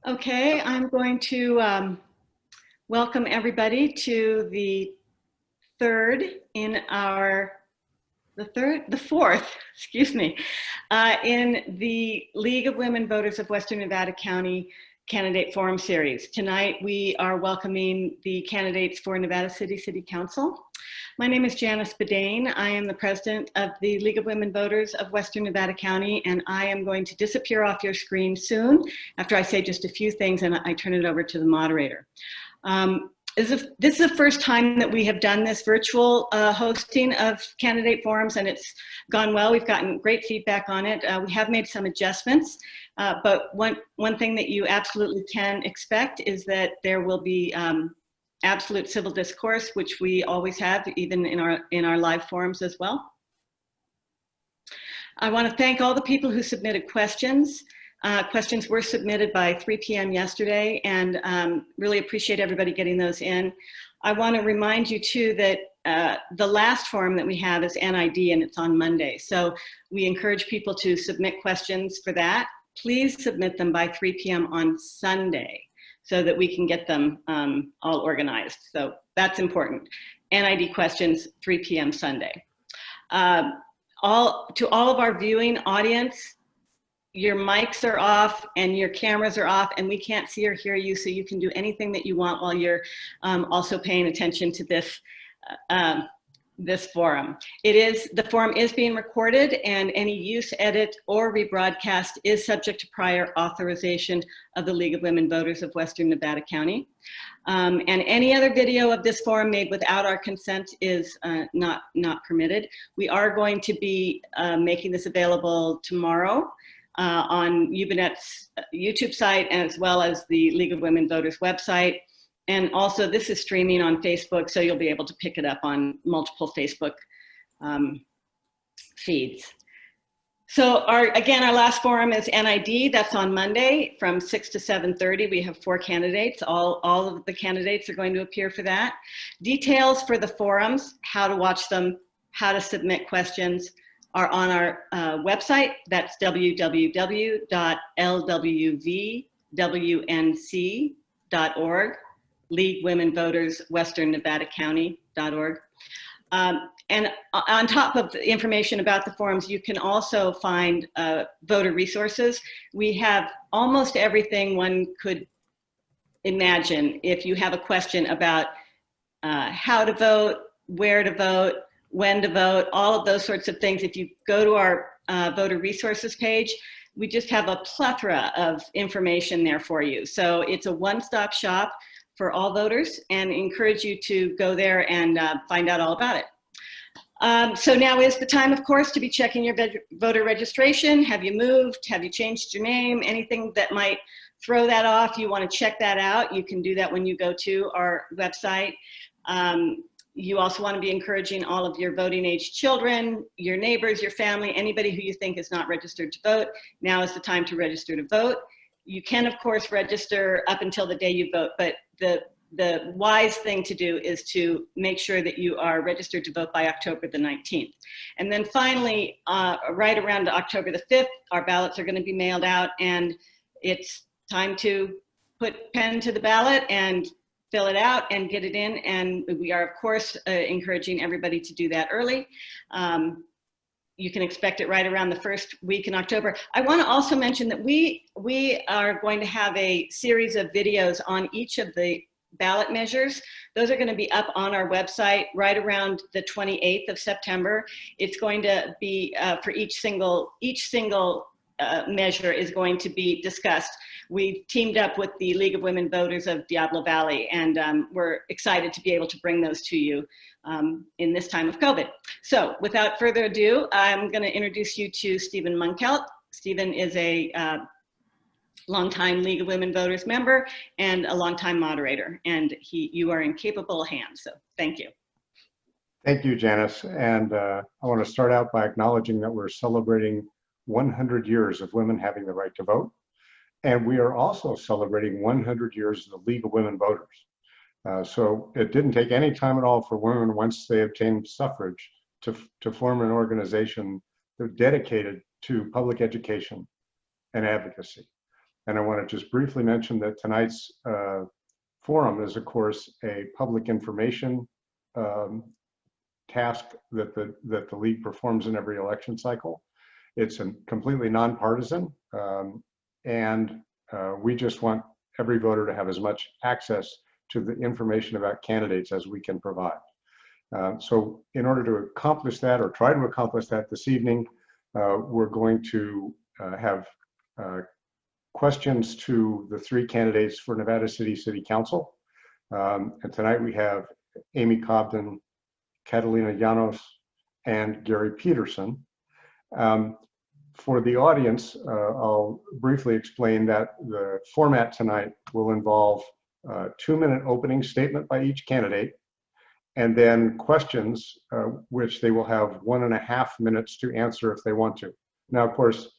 Okay, I'm going to welcome everybody to the fourth, excuse me, in the League of Women Voters of Western Nevada County Candidate Forum Series. Tonight we are welcoming the candidates for Nevada City Council. My name is Janice Bedane. I am the president of the League of Women Voters of Western Nevada County, and I am going to disappear off your screen soon after I say just a few things and I turn it over to the moderator. This is the first time that we have done this virtual hosting of candidate forums, and it's gone well. We've gotten great feedback on it. We have made some adjustments, but one thing that you absolutely can expect is that there will be absolute civil discourse, which we always have, even in our live forums as well. I want to thank all the people who submitted questions. Questions were submitted by 3 p.m. yesterday, and really appreciate everybody getting those in. I want to remind you too that the last forum that we have is NID, and it's on Monday. So we encourage people to submit questions for that. Please submit them by 3 p.m. on Sunday, so that we can get them all organized. So that's important. NID questions, 3 p.m. Sunday. To all of our viewing audience, your mics are off and your cameras are off, and we can't see or hear you, so you can do anything that you want while you're also paying attention to this this forum. The forum is being recorded, and any use, edit, or rebroadcast is subject to prior authorization of the League of Women Voters of Western Nevada County. And any other video of this forum made without our consent is not permitted. We are going to be making this available tomorrow on UBNet's YouTube site, as well as the League of Women Voters website. And also this is streaming on Facebook, so you'll be able to pick it up on multiple Facebook feeds. So again, our last forum is NID. That's on Monday from 6 to 7:30. We have 4 candidates. All of the candidates are going to appear for that. Details for the forums, how to watch them, how to submit questions are on our website. That's www.lwvwnc.org. League Women Voters Western Nevada County.org. And on top of the information about the forums, you can also find voter resources. We have almost everything one could imagine. If you have a question about how to vote, where to vote, when to vote, all of those sorts of things, if you go to our voter resources page, we just have a plethora of information there for you. So it's a one-stop shop for all voters, and encourage you to go there and find out all about it. So now is the time, of course, to be checking your voter registration. Have you moved? Have you changed your name? Anything that might throw that off, you want to check that out. You can do that when you go to our website. You also want to be encouraging all of your voting age children, your neighbors, your family, anybody who you think is not registered to vote. Now is the time to register to vote. You can, of course, register up until the day you vote, but the wise thing to do is to make sure that you are registered to vote by October the 19th. And then finally, right around October the 5th, our ballots are going to be mailed out, and it's time to put pen to the ballot and fill it out and get it in. And we are, of course, encouraging everybody to do that early. You can expect it right around the first week in October. I want to also mention that we are going to have a series of videos on each of the ballot measures. Those are going to be up on our website right around the 28th of September. It's going to be for each single measure is going to be discussed. We've teamed up with the League of Women Voters of Diablo Valley, and we're excited to be able to bring those to you in this time of COVID. So without further ado, I'm going to introduce you to Stephen Munkel. Stephen is a longtime League of Women Voters member and a longtime moderator, and you are in capable hands, so thank you. Thank you, Janice. And I want to start out by acknowledging that we're celebrating 100 years of women having the right to vote. And we are also celebrating 100 years of the League of Women Voters. So it didn't take any time at all for women, once they obtained suffrage, to form an organization dedicated to public education and advocacy. And I want to just briefly mention that tonight's forum is, of course, a public information task that the League performs in every election cycle. It's completely nonpartisan, and we just want every voter to have as much access to the information about candidates as we can provide. So in order to accomplish that, or try to accomplish that this evening, we're going to have questions to the three candidates for Nevada City Council. And tonight we have Amy Cobden, Catalina Llanos, and Gary Peterson. For the audience, I'll briefly explain that the format tonight will involve a 2-minute opening statement by each candidate, and then questions, which they will have 1.5 minutes to answer if they want to. Now, of course,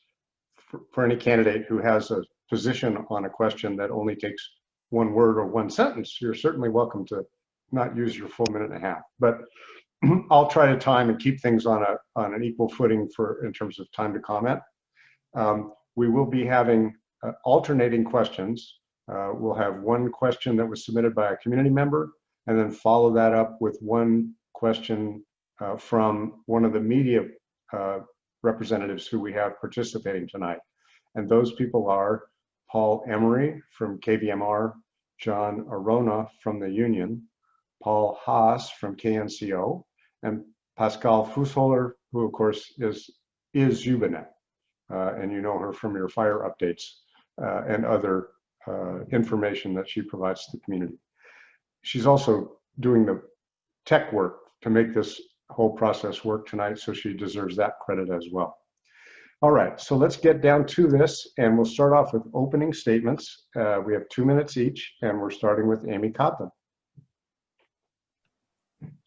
for any candidate who has a position on a question that only takes 1 word or 1 sentence, you're certainly welcome to not use your full 1.5 minutes. But I'll try to time and keep things on an equal footing in terms of time to comment. We will be having alternating questions. We'll have 1 question that was submitted by a community member, and then follow that up with 1 question from one of the media representatives who we have participating tonight. And those people are Paul Emery from KVMR, John Arona from the Union, Paul Haas from KNCO, and Pascal Fussholer, who of course is Zubanet, and you know her from your fire updates and other information that she provides to the community. She's also doing the tech work to make this whole process work tonight, so she deserves that credit as well. All right, so let's get down to this, and we'll start off with opening statements. We have 2 minutes each, and we're starting with Amy Cobden.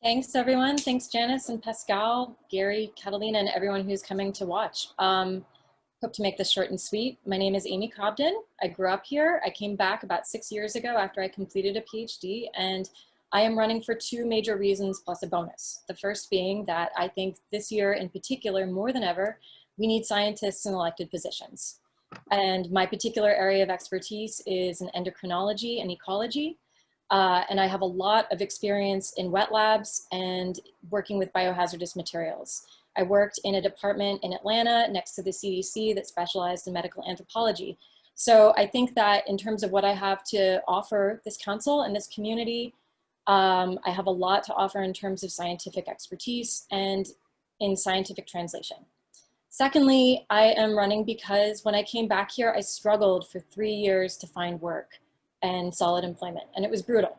Thanks, everyone. Thanks, Janice and Pascal, Gary, Catalina, and everyone who's coming to watch. Hope to make this short and sweet. My name is Amy Cobden. I grew up here. I came back about 6 years ago after I completed a PhD, and I am running for 2 major reasons plus a bonus. The first being that I think this year in particular, more than ever, we need scientists in elected positions. And my particular area of expertise is in endocrinology and ecology. And I have a lot of experience in wet labs and working with biohazardous materials. I worked in a department in Atlanta next to the CDC that specialized in medical anthropology. So I think that in terms of what I have to offer this council and this community, I have a lot to offer in terms of scientific expertise and in scientific translation. Secondly, I am running because when I came back here, I struggled for 3 years to find work and solid employment, and it was brutal.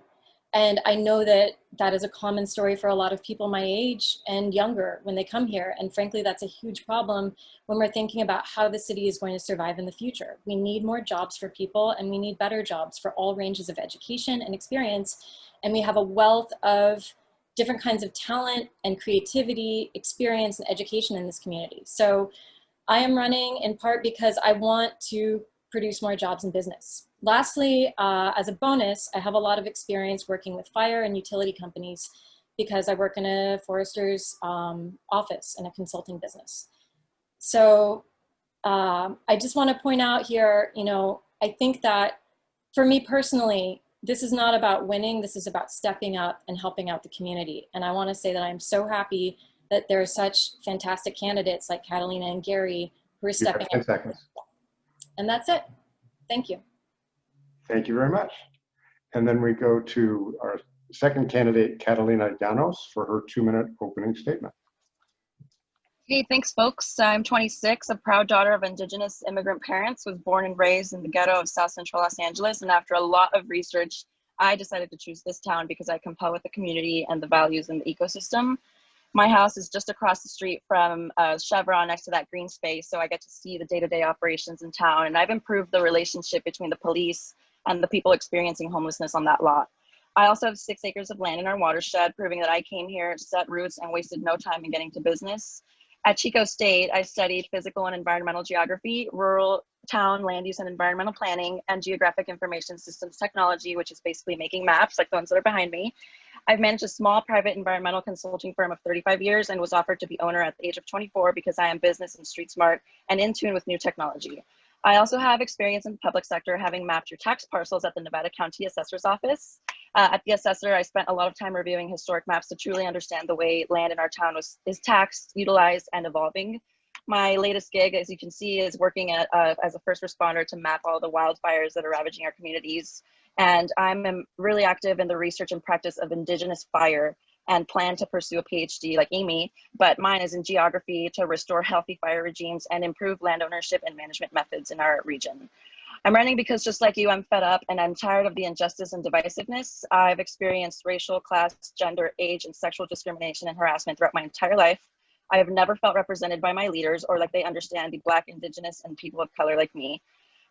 And I know that that is a common story for a lot of people my age and younger when they come here. And frankly, that's a huge problem when we're thinking about how the city is going to survive in the future. We need more jobs for people, and we need better jobs for all ranges of education and experience. And we have a wealth of different kinds of talent and creativity, experience, and education in this community. So I am running in part because I want to produce more jobs in business. Lastly, as a bonus, I have a lot of experience working with fire and utility companies because I work in a forester's office in a consulting business. So I just want to point out here, I think that for me personally, this is not about winning, this is about stepping up and helping out the community. And I want to say that I'm so happy that there are such fantastic candidates like Catalina and Gary who are stepping up. 10 seconds. And that's it. Thank you. Thank you very much. And then we go to our second candidate, Catalina Llanos, for her 2-minute opening statement. Hey, thanks, folks. I'm 26, a proud daughter of Indigenous immigrant parents, was born and raised in the ghetto of South Central Los Angeles. And after a lot of research, I decided to choose this town because I compel with the community and the values in the ecosystem. My house is just across the street from Chevron next to that green space, so I get to see the day-to-day operations in town. And I've improved the relationship between the police and the people experiencing homelessness on that lot. I also have 6 acres of land in our watershed, proving that I came here, set roots, and wasted no time in getting to business. At Chico State, I studied physical and environmental geography, rural town land use and environmental planning, and geographic information systems technology, which is basically making maps like the ones that are behind me. I've managed a small private environmental consulting firm of 35 years and was offered to be owner at the age of 24 because I am business and street smart and in tune with new technology. I also have experience in the public sector, having mapped your tax parcels at the Nevada County Assessor's Office. At the assessor, I spent a lot of time reviewing historic maps to truly understand the way land in our town is taxed, utilized, and evolving. My latest gig, as you can see, is working as a first responder to map all the wildfires that are ravaging our communities. And I'm really active in the research and practice of Indigenous fire and plan to pursue a PhD like Amy, but mine is in geography to restore healthy fire regimes and improve land ownership and management methods in our region. I'm running because just like you, I'm fed up and I'm tired of the injustice and divisiveness. I've experienced racial, class, gender, age, and sexual discrimination and harassment throughout my entire life. I have never felt represented by my leaders or like they understand the Black, Indigenous, and people of color like me.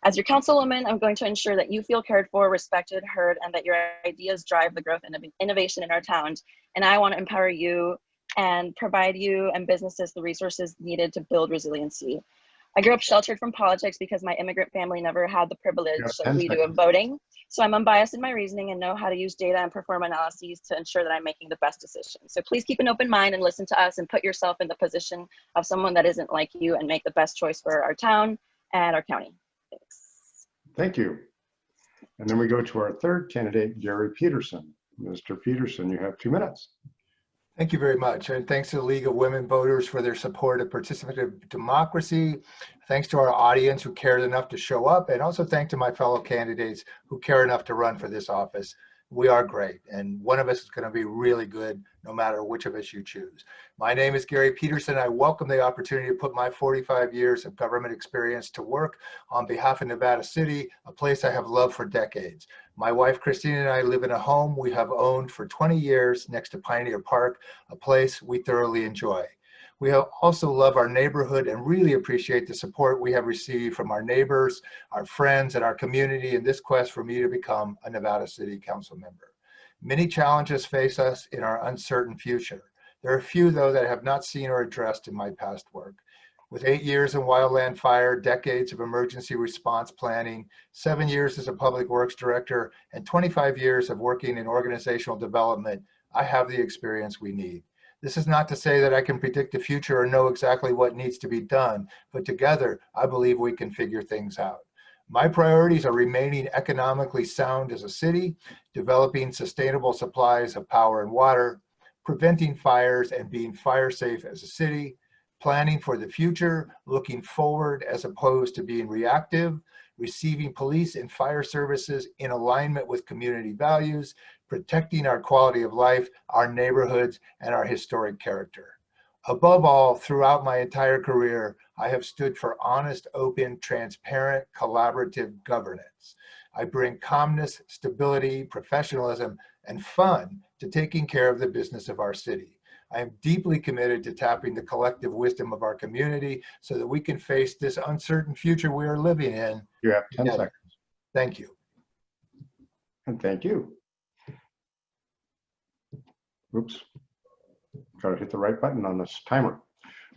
As your councilwoman, I'm going to ensure that you feel cared for, respected, heard, and that your ideas drive the growth and innovation in our town. And I want to empower you and provide you and businesses the resources needed to build resiliency. I grew up sheltered from politics because my immigrant family never had the privilege that we do of voting. So I'm unbiased in my reasoning and know how to use data and perform analyses to ensure that I'm making the best decisions. So please keep an open mind and listen to us and put yourself in the position of someone that isn't like you and make the best choice for our town and our county. Thanks. Thank you. And then we go to our third candidate, Gary Peterson. Mr. Peterson, you have 2 minutes. Thank you very much. And thanks to the League of Women Voters for their support of participative democracy. Thanks to our audience who cared enough to show up. And also thanks to my fellow candidates who care enough to run for this office. We are great. And one of us is going to be really good no matter which of us you choose. My name is Gary Peterson. I welcome the opportunity to put my 45 years of government experience to work on behalf of Nevada City, a place I have loved for decades. My wife, Christine, and I live in a home we have owned for 20 years next to Pioneer Park, a place we thoroughly enjoy. We also love our neighborhood and really appreciate the support we have received from our neighbors, our friends, and our community in this quest for me to become a Nevada City Council member. Many challenges face us in our uncertain future. There are a few, though, that I have not seen or addressed in my past work. With 8 years in wildland fire, decades of emergency response planning, 7 years as a public works director, and 25 years of working in organizational development, I have the experience we need. This is not to say that I can predict the future or know exactly what needs to be done, but together, I believe we can figure things out. My priorities are remaining economically sound as a city, developing sustainable supplies of power and water, preventing fires and being fire safe as a city, planning for the future, looking forward as opposed to being reactive, receiving police and fire services in alignment with community values, protecting our quality of life, our neighborhoods, and our historic character. Above all, throughout my entire career, I have stood for honest, open, transparent, collaborative governance. I bring calmness, stability, professionalism, and fun to taking care of the business of our city. I am deeply committed to tapping the collective wisdom of our community so that we can face this uncertain future we are living in. You have 10 together. seconds. Thank you. And thank you. Oops. Got to hit the right button on this timer.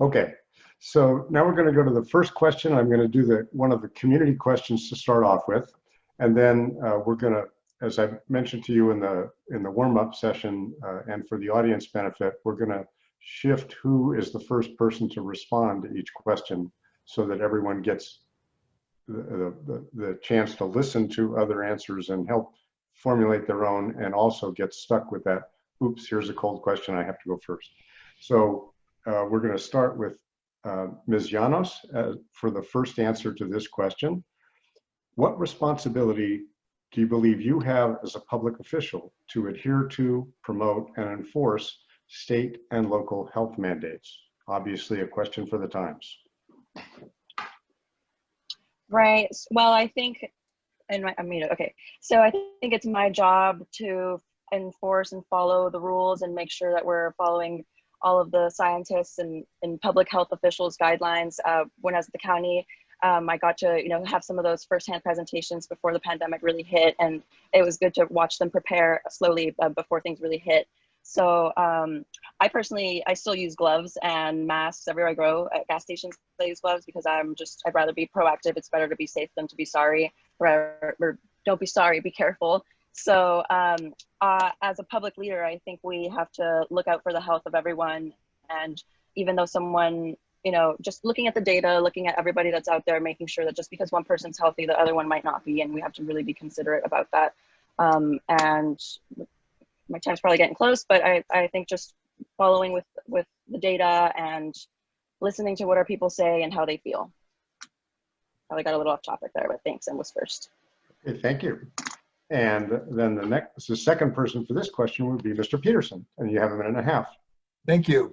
Okay, so now we're going to go to the first question. I'm going to do one of the community questions to start off with, and then we're going to, as I mentioned to you in the warm-up session, and for the audience benefit, we're going to shift who is the first person to respond to each question, so that everyone gets the chance to listen to other answers and help formulate their own, and also get stuck with that. Oops, here's a cold question, I have to go first. So we're going to start with Ms. Llanos for the first answer to this question. What responsibility do you believe you have as a public official to adhere to, promote, and enforce state and local health mandates? Obviously a question for the times. Right, well, I think, okay. So I think it's my job to enforce and follow the rules and make sure that we're following all of the scientists and public health officials guidelines. When I was at the county, I got to have some of those firsthand presentations before the pandemic really hit, and it was good to watch them prepare slowly before things really hit. So I still use gloves and masks everywhere I go. At gas stations, I use gloves because I'd rather be proactive. It's better to be safe than to be sorry, or don't be sorry, be careful. So as a public leader, I think we have to look out for the health of everyone. And even though someone you know, just looking at the data, looking at everybody that's out there, making sure that just because one person's healthy, the other one might not be, and we have to really be considerate about that. And my time's probably getting close, but I think just following with the data and listening to what our people say and how they feel. Probably got a little off topic there, but thanks, and was first. Okay, thank you. And then the second person for this question would be Mr. Peterson, and you have a minute and a half. Thank you.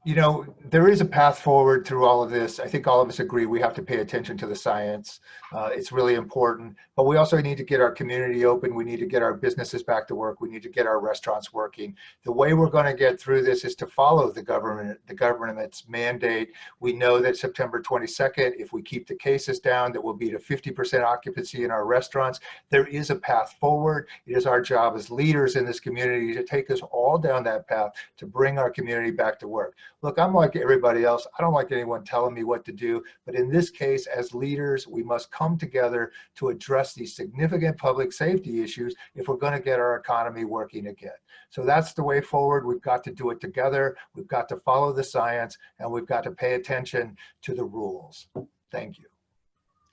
You know, there is a path forward through all of this. I think all of us agree we have to pay attention to the science. It's really important, but we also need to get our community open. We need to get our businesses back to work. We need to get our restaurants working. The way we're going to get through this is to follow the government's mandate. We know that September 22nd, if we keep the cases down, that will be to 50% occupancy in our restaurants. There is a path forward. It is our job as leaders in this community to take us all down that path to bring our community back to work. Look, I'm like everybody else. I don't like anyone telling me what to do, but in this case, as leaders, we must come together to address these significant public safety issues if we're going to get our economy working again. So that's the way forward. We've got to do it together. We've got to follow the science, and we've got to pay attention to the rules. Thank you.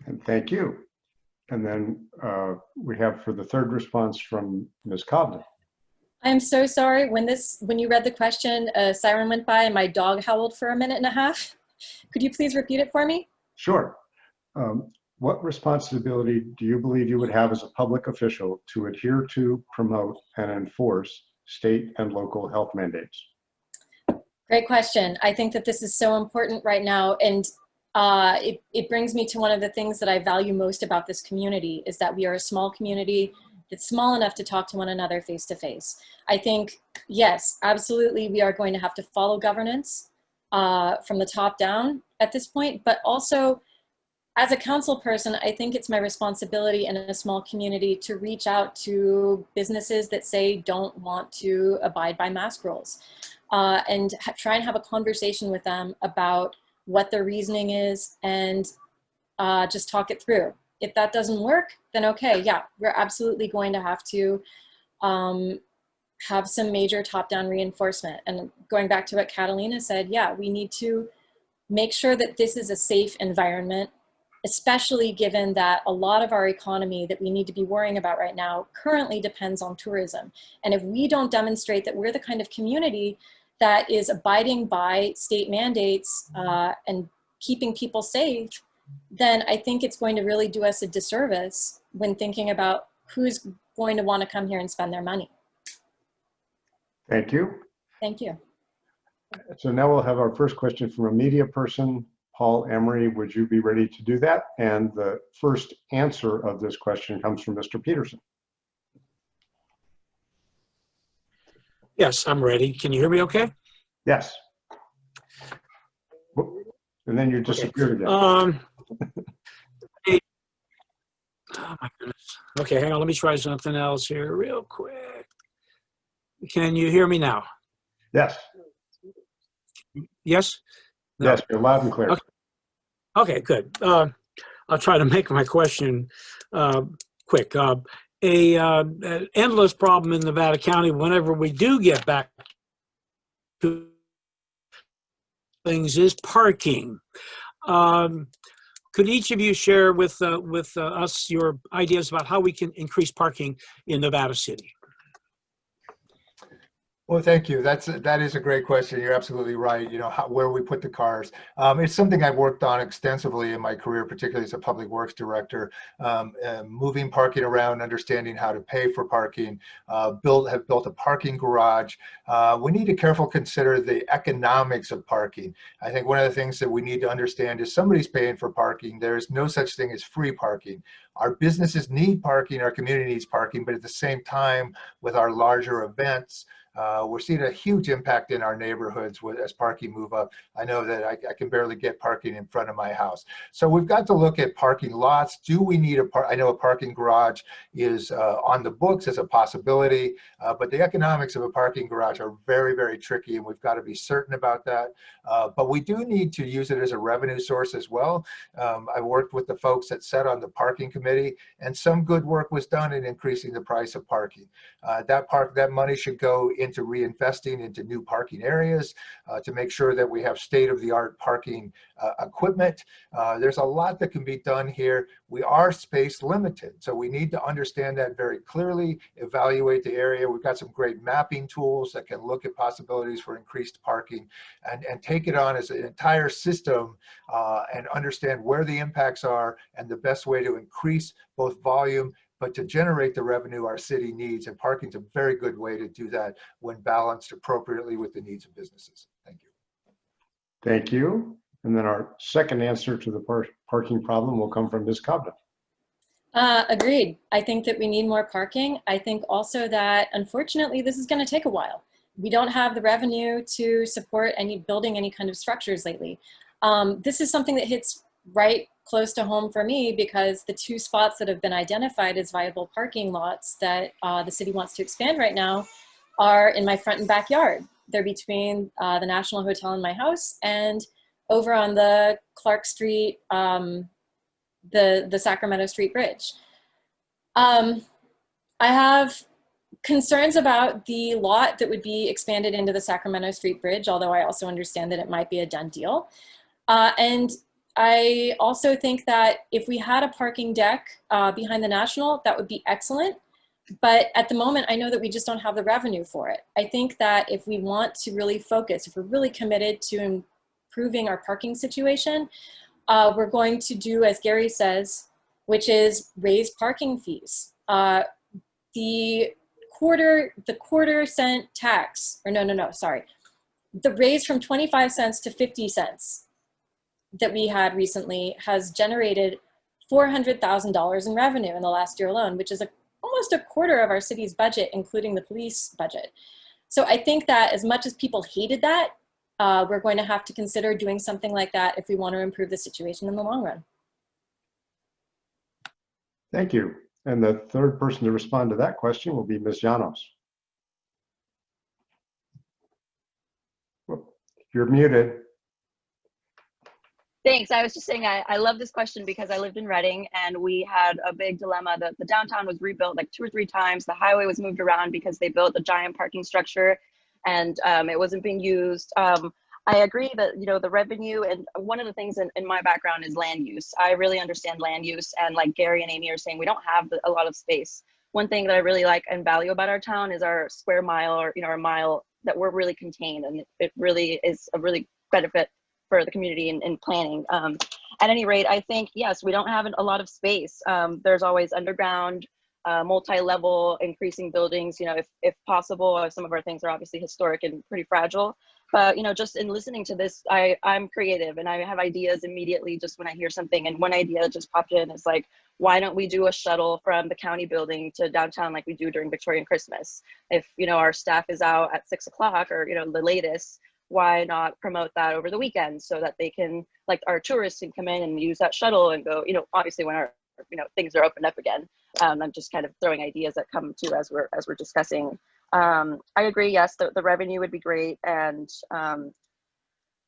And thank you. And then we have for the third response from Ms. Cobden. I'm so sorry. When you read the question, a siren went by and my dog howled for a minute and a half. Could you please repeat it for me? Sure. What responsibility do you believe you would have as a public official to adhere to, promote, and enforce state and local health mandates? Great question. I think that this is so important right now. And it brings me to one of the things that I value most about this community is that we are a small community that's small enough to talk to one another face to face. I think, yes, absolutely, we are going to have to follow governance from the top down at this point, but also as a council person, I think it's my responsibility in a small community to reach out to businesses that say don't want to abide by mask rules and try and have a conversation with them about what their reasoning is and just talk it through. If that doesn't work, then okay, yeah, we're absolutely going to have to have some major top-down reinforcement. And going back to what Catalina said, yeah, we need to make sure that this is a safe environment, especially given that a lot of our economy that we need to be worrying about right now currently depends on tourism. And if we don't demonstrate that we're the kind of community that is abiding by state mandates and keeping people safe, then I think it's going to really do us a disservice when thinking about who's going to want to come here and spend their money. Thank you. Thank you. So now we'll have our first question from a media person. Paul Emery, would you be ready to do that? And the first answer of this question comes from Mr. Peterson. Yes, I'm ready. Can you hear me okay? Yes. And then you disappeared again. Oh my goodness. Okay, hang on. Let me try something else here real quick. Can you hear me now? Yes. Yes? No. Yes, you're loud and clear. Okay, good. I'll try to make my question quick. An endless problem in Nevada County whenever we do get back to things is parking. Could each of you share with us your ideas about how we can increase parking in Nevada City? Well, thank you. That is a great question. You're absolutely right. You know, where we put the cars. It's something I've worked on extensively in my career, particularly as a public works director. Moving parking around, understanding how to pay for parking. Have built a parking garage. We need to carefully consider the economics of parking. I think one of the things that we need to understand is somebody's paying for parking. There is no such thing as free parking. Our businesses need parking. Our community needs parking, but at the same time, with our larger events, we're seeing a huge impact in our neighborhoods as parking move up. I know that I can barely get parking in front of my house. So we've got to look at parking lots. Do we need I know a parking garage is on the books as a possibility, but the economics of a parking garage are very, very tricky, and we've got to be certain about that. But we do need to use it as a revenue source as well. I worked with the folks that sat on the parking committee, and some good work was done in increasing the price of parking. That money should go into reinvesting into new parking areas, to make sure that we have state-of-the-art parking equipment. There's a lot that can be done here. We are space limited, so we need to understand that very clearly, evaluate the area. We've got some great mapping tools that can look at possibilities for increased parking, and take it on as an entire system, and understand where the impacts are and the best way to increase both volume, but to generate the revenue our city needs. And parking's a very good way to do that when balanced appropriately with the needs of businesses. Thank you. Thank you. And then our second answer to the parking problem will come from Ms. Cobden. Agreed. I think that we need more parking. I think also that, unfortunately, this is going to take a while. We don't have the revenue to support building any kind of structures lately. This is something that hits right close to home for me, because the 2 spots that have been identified as viable parking lots that the city wants to expand right now are in my front and backyard. They're between the National Hotel and my house, and over on the Clark Street, the Sacramento Street Bridge. I have concerns about the lot that would be expanded into the Sacramento Street Bridge, although I also understand that it might be a done deal. And I also think that if we had a parking deck behind the National, that would be excellent. But at the moment, I know that we just don't have the revenue for it. I think that if we want to really focus, if we're really committed to improving our parking situation, we're going to do, as Gary says, which is raise parking fees. The quarter cent tax, or the raise from 25 cents to 50 cents that we had recently has generated $400,000 in revenue in the last year alone, which is almost a quarter of our city's budget, including the police budget. So I think that as much as people hated that, we're going to have to consider doing something like that if we want to improve the situation in the long run. Thank you. And the third person to respond to that question will be Ms. Llanos. You're muted. Thanks. I was just saying, I love this question because I lived in Reading and we had a big dilemma that the downtown was rebuilt like 2 or 3 times. The highway was moved around because they built a giant parking structure and it wasn't being used. I agree that, you know, the revenue, and one of the things in my background is land use. I really understand land use, and like Gary and Amy are saying, we don't have a lot of space. One thing that I really like and value about our town is our square mile, or, you know, our mile that we're really contained, and it really is a really benefit for the community in planning. At any rate, I think, yes, we don't have a lot of space. There's always underground, multi-level increasing buildings, you know, if possible. Some of our things are obviously historic and pretty fragile. But, you know, just in listening to this, I'm creative and I have ideas immediately just when I hear something. And one idea that just popped in is like, why don't we do a shuttle from the county building to downtown like we do during Victorian Christmas? If, you know, our staff is out at 6 o'clock or, you know, the latest, why not promote that over the weekend so that they can, like, our tourists can come in and use that shuttle and go, you know, obviously when our, you know, things are opened up again. I'm just kind of throwing ideas that come to as we're discussing. I agree. Yes, the revenue would be great. And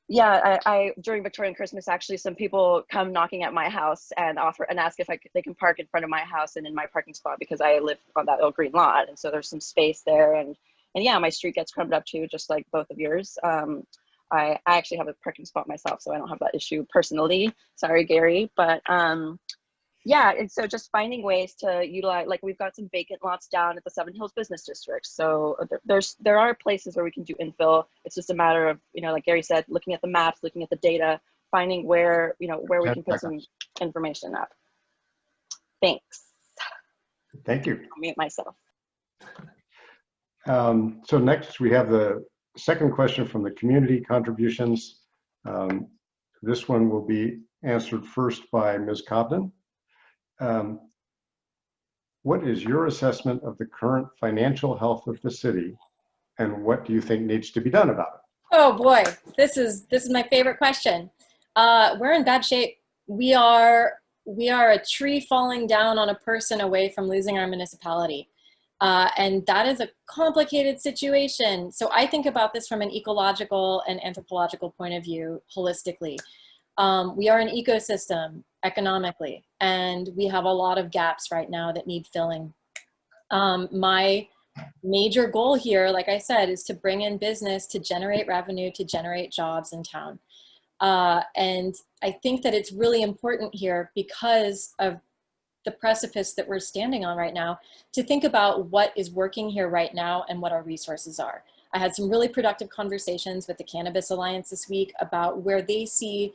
yeah, I during Victorian Christmas, actually, some people come knocking at my house and ask if they can park in front of my house and in my parking spot, because I live on that old green lot. And so there's some space there. And yeah, my street gets crumbed up too, just like both of yours. I actually have a parking spot myself, so I don't have that issue personally. Sorry, Gary. But yeah, and so just finding ways to utilize, like we've got some vacant lots down at the Seven Hills Business District. So there are places where we can do infill. It's just a matter of, you know, like Gary said, looking at the maps, looking at the data, finding where, you know, where we can put some information up. Thanks. Thank you. I'll mute myself. So next we have the second question from the community contributions. This one will be answered first by Ms. Cobden. What is your assessment of the current financial health of the city, and what do you think needs to be done about it? Oh boy, this is my favorite question. We're in bad shape. We are a tree falling down on a person away from losing our municipality. And that is a complicated situation. So I think about this from an ecological and anthropological point of view, holistically. We are an ecosystem economically, and we have a lot of gaps right now that need filling. My major goal here, like I said, is to bring in business, to generate revenue, to generate jobs in town. And I think that it's really important here, because of the precipice that we're standing on right now, to think about what is working here right now and what our resources are. I had some really productive conversations with the Cannabis Alliance this week about where they see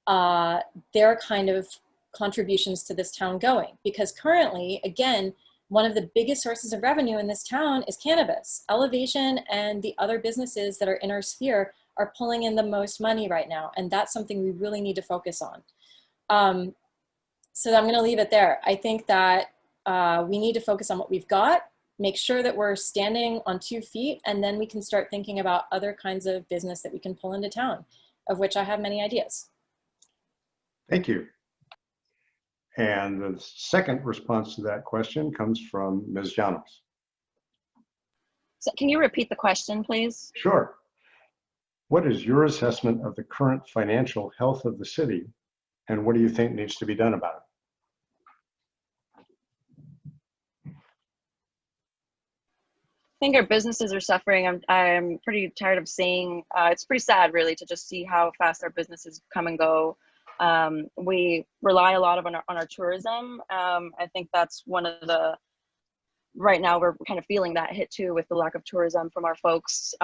their kind of contributions to this town going. Because currently, again, one of the biggest sources of revenue in this town is cannabis. Elevation and the other businesses that are in our sphere are pulling in the most money right now. And that's something we really need to focus on. So I'm going to leave it there. I think that we need to focus on what we've got, make sure that we're standing on 2 feet, and then we can start thinking about other kinds of business that we can pull into town, of which I have many ideas. Thank you. And the second response to that question comes from Ms. Llanos. So can you repeat the question, please? Sure. What is your assessment of the current financial health of the city, and what do you think needs to be done about it? I think our businesses are suffering. I'm pretty tired of seeing, it's pretty sad really to just see how fast our businesses come and go. We rely a lot on our tourism. I think that's one of the, right now we're kind of feeling that hit too with the lack of tourism from our folks.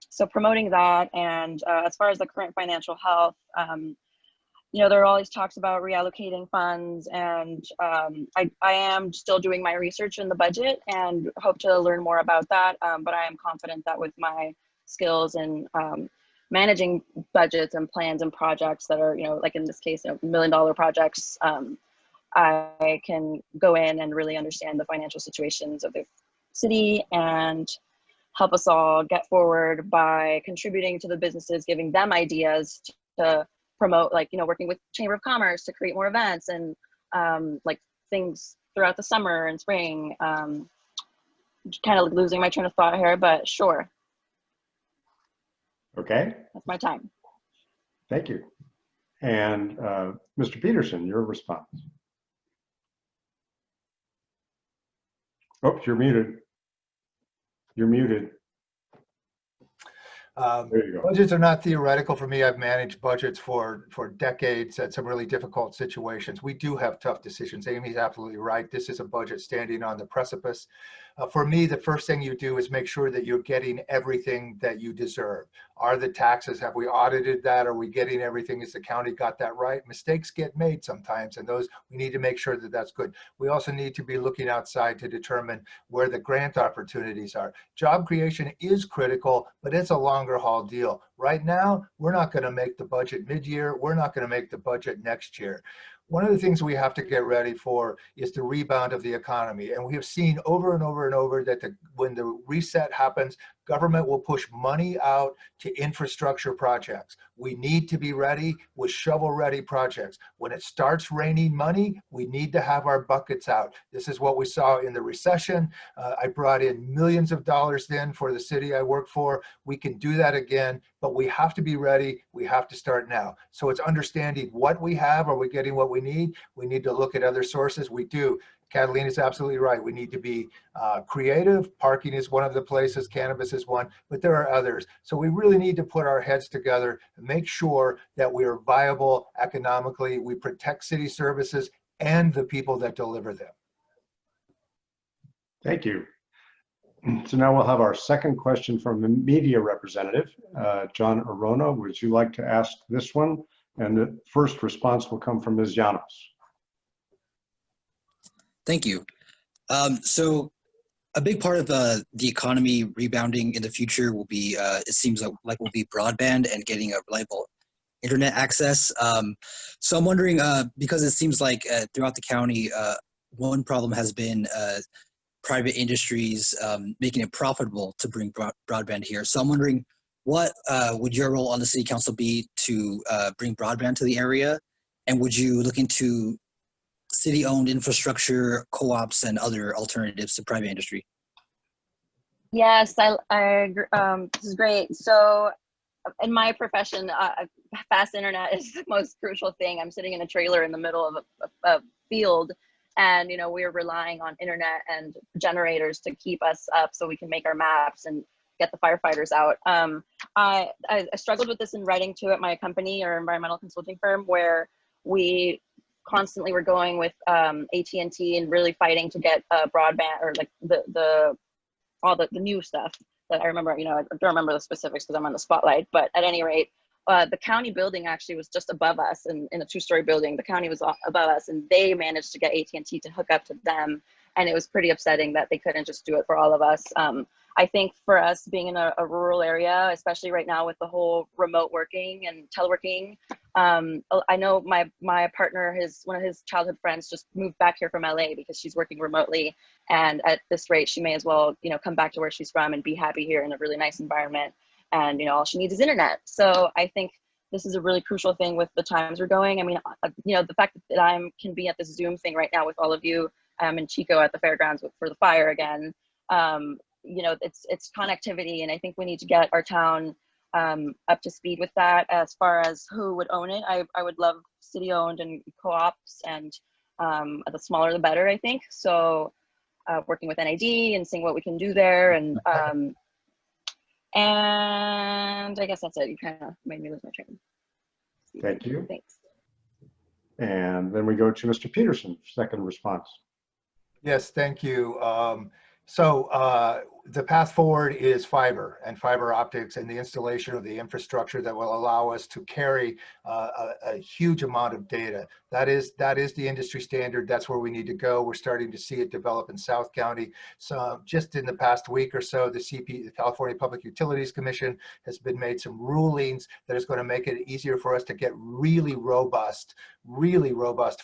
So promoting that, and as far as the current financial health, you know, there are always talks about reallocating funds, and I am still doing my research in the budget and hope to learn more about that. But I am confident that with my skills in managing budgets and plans and projects that are, you know, like in this case, you know, $1 million projects, I can go in and really understand the financial situations of the city and help us all get forward by contributing to the businesses, giving them ideas to promote, like, you know, working with Chamber of Commerce to create more events and like things throughout the summer and spring. Kind of losing my train of thought here, but sure. Okay. That's my time. Thank you. And Mr. Peterson, your response. Oh, you're muted. You're muted. There you go. Budgets are not theoretical for me. I've managed budgets for decades at some really difficult situations. We do have tough decisions. Amy's absolutely right. This is a budget standing on the precipice. For me, the first thing you do is make sure that you're getting everything that you deserve. Are the taxes, have we audited that? Are we getting everything? Has the county got that right? Mistakes get made sometimes, and those, we need to make sure that that's good. We also need to be looking outside to determine where the grant opportunities are. Job creation is critical, but it's a longer haul deal. Right now, we're not going to make the budget mid-year. We're not going to make the budget next year. One of the things we have to get ready for is the rebound of the economy. And we have seen over and over and over that when the reset happens, government will push money out to infrastructure projects. We need to be ready with shovel-ready projects. When it starts raining money, we need to have our buckets out. This is what we saw in the recession. I brought in millions of dollars then for the city I work for. We can do that again, but we have to be ready. We have to start now. So it's understanding what we have. Are we getting what we need? We need to look at other sources. We do. Catalina is absolutely right. We need to be creative. Parking is one of the places, cannabis is one, but there are others. So we really need to put our heads together and make sure that we are viable economically. We protect city services and the people that deliver them. Thank you. So now we'll have our second question from the media representative, John Arona. Would you like to ask this one? And the first response will come from Ms. Llanos. Thank you. So a big part of the economy rebounding in the future will be, it seems like will be broadband and getting a reliable internet access. So I'm wondering, because it seems like throughout the county, one problem has been private industries making it profitable to bring broadband here. So I'm wondering, what would your role on the city council be to bring broadband to the area? And would you look into city-owned infrastructure, co-ops, and other alternatives to private industry? Yes, I agree. This is great. So in my profession, fast internet is the most crucial thing. I'm sitting in a trailer in the middle of a field, And, you know, we're relying on internet and generators to keep us up so we can make our maps and get the firefighters out. I struggled with this in writing to at my company or environmental consulting firm, where we constantly were going with AT&T and really fighting to get broadband, or like all the new stuff that I remember. You know, I don't remember the specifics because I'm on the spotlight, but at any rate, the county building actually was just above us, and in a 2-story building, the county was above us, and they managed to get AT&T to hook up to them. And it was pretty upsetting that they couldn't just do it for all of us. I think for us being in a rural area, especially right now with the whole remote working and teleworking, I know my partner, one of his childhood friends just moved back here from LA because she's working remotely. And at this rate, she may as well, you know, come back to where she's from and be happy here in a really nice environment. And, you know, all she needs is internet. So I think this is a really crucial thing with the times we're going. I mean, you know, the fact that I can be at this Zoom thing right now with all of you, in Chico at the fairgrounds for the fire again. You know, it's connectivity, and I think we need to get our town up to speed with that. As far as who would own it, I would love city owned and co-ops, and the smaller the better, I think. So working with NID and seeing what we can do there, and I guess that's it. You kind of made me lose my train. Thank you. Thanks. And then we go to Mr. Peterson, second response. Yes, thank you. The path forward is fiber and fiber optics and the installation of the infrastructure that will allow us to carry a huge amount of data. That is the industry standard. That's where we need to go. We're starting to see it develop in South County. So just in the past week or so, the California Public Utilities Commission has made some rulings that is going to make it easier for us to get really robust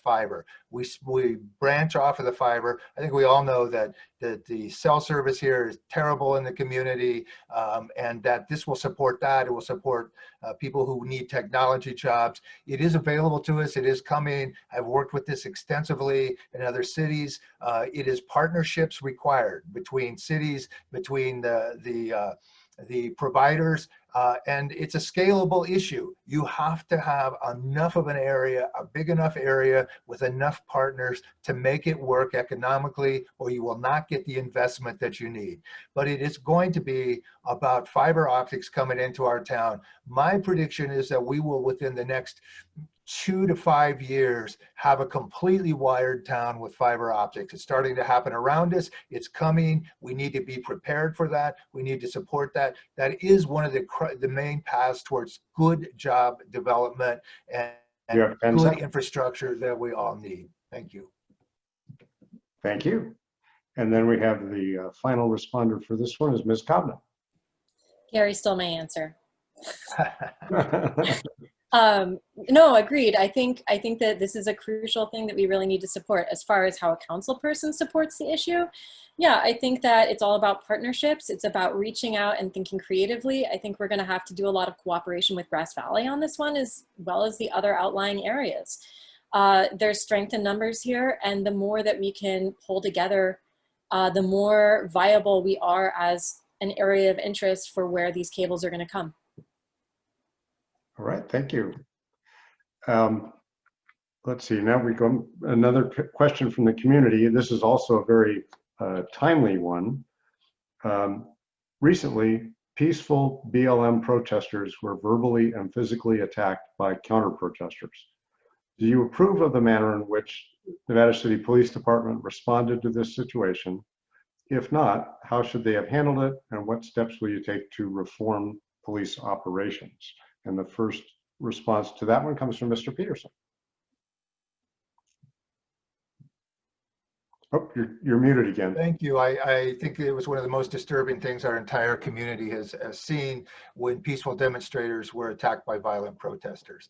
fiber. We branch off of the fiber. I think we all know that the cell service here is terrible in the community, and that this will support that. It will support people who need technology jobs. It is available to us. It is coming. I've worked with this extensively in other cities. It is partnerships required between cities, between the providers, and it's a scalable issue. You have to have enough of an area, a big enough area with enough partners to make it work economically, or you will not get the investment that you need. But it is going to be about fiber optics coming into our town. My prediction is that we will, within the next 2 to 5 years, have a completely wired town with fiber optics. It's starting to happen around us. It's coming. We need to be prepared for that. We need to support that. That is one of the main paths towards good job development and good infrastructure that we all need. Thank you. Thank you. And then we have the final responder for this one is Ms. Cobden. Gary stole my answer. No, agreed. I think that this is a crucial thing that we really need to support. As far as how a council person supports the issue, yeah, I think that it's all about partnerships. It's about reaching out and thinking creatively. I think we're going to have to do a lot of cooperation with Grass Valley on this one, as well as the other outlying areas. There's strength in numbers here, and the more that we can pull together, the more viable we are as an area of interest for where these cables are going to come. All right, thank you. Let's see, now we go another question from the community. This is also a very timely one. Recently, peaceful BLM protesters were verbally and physically attacked by counter-protesters. Do you approve of the manner in which Nevada City Police Department responded to this situation? If not, how should they have handled it, and what steps will you take to reform police operations? And the first response to that one comes from Mr. Peterson. Oh, you're muted again. Thank you. I think it was one of the most disturbing things our entire community has seen when peaceful demonstrators were attacked by violent protesters.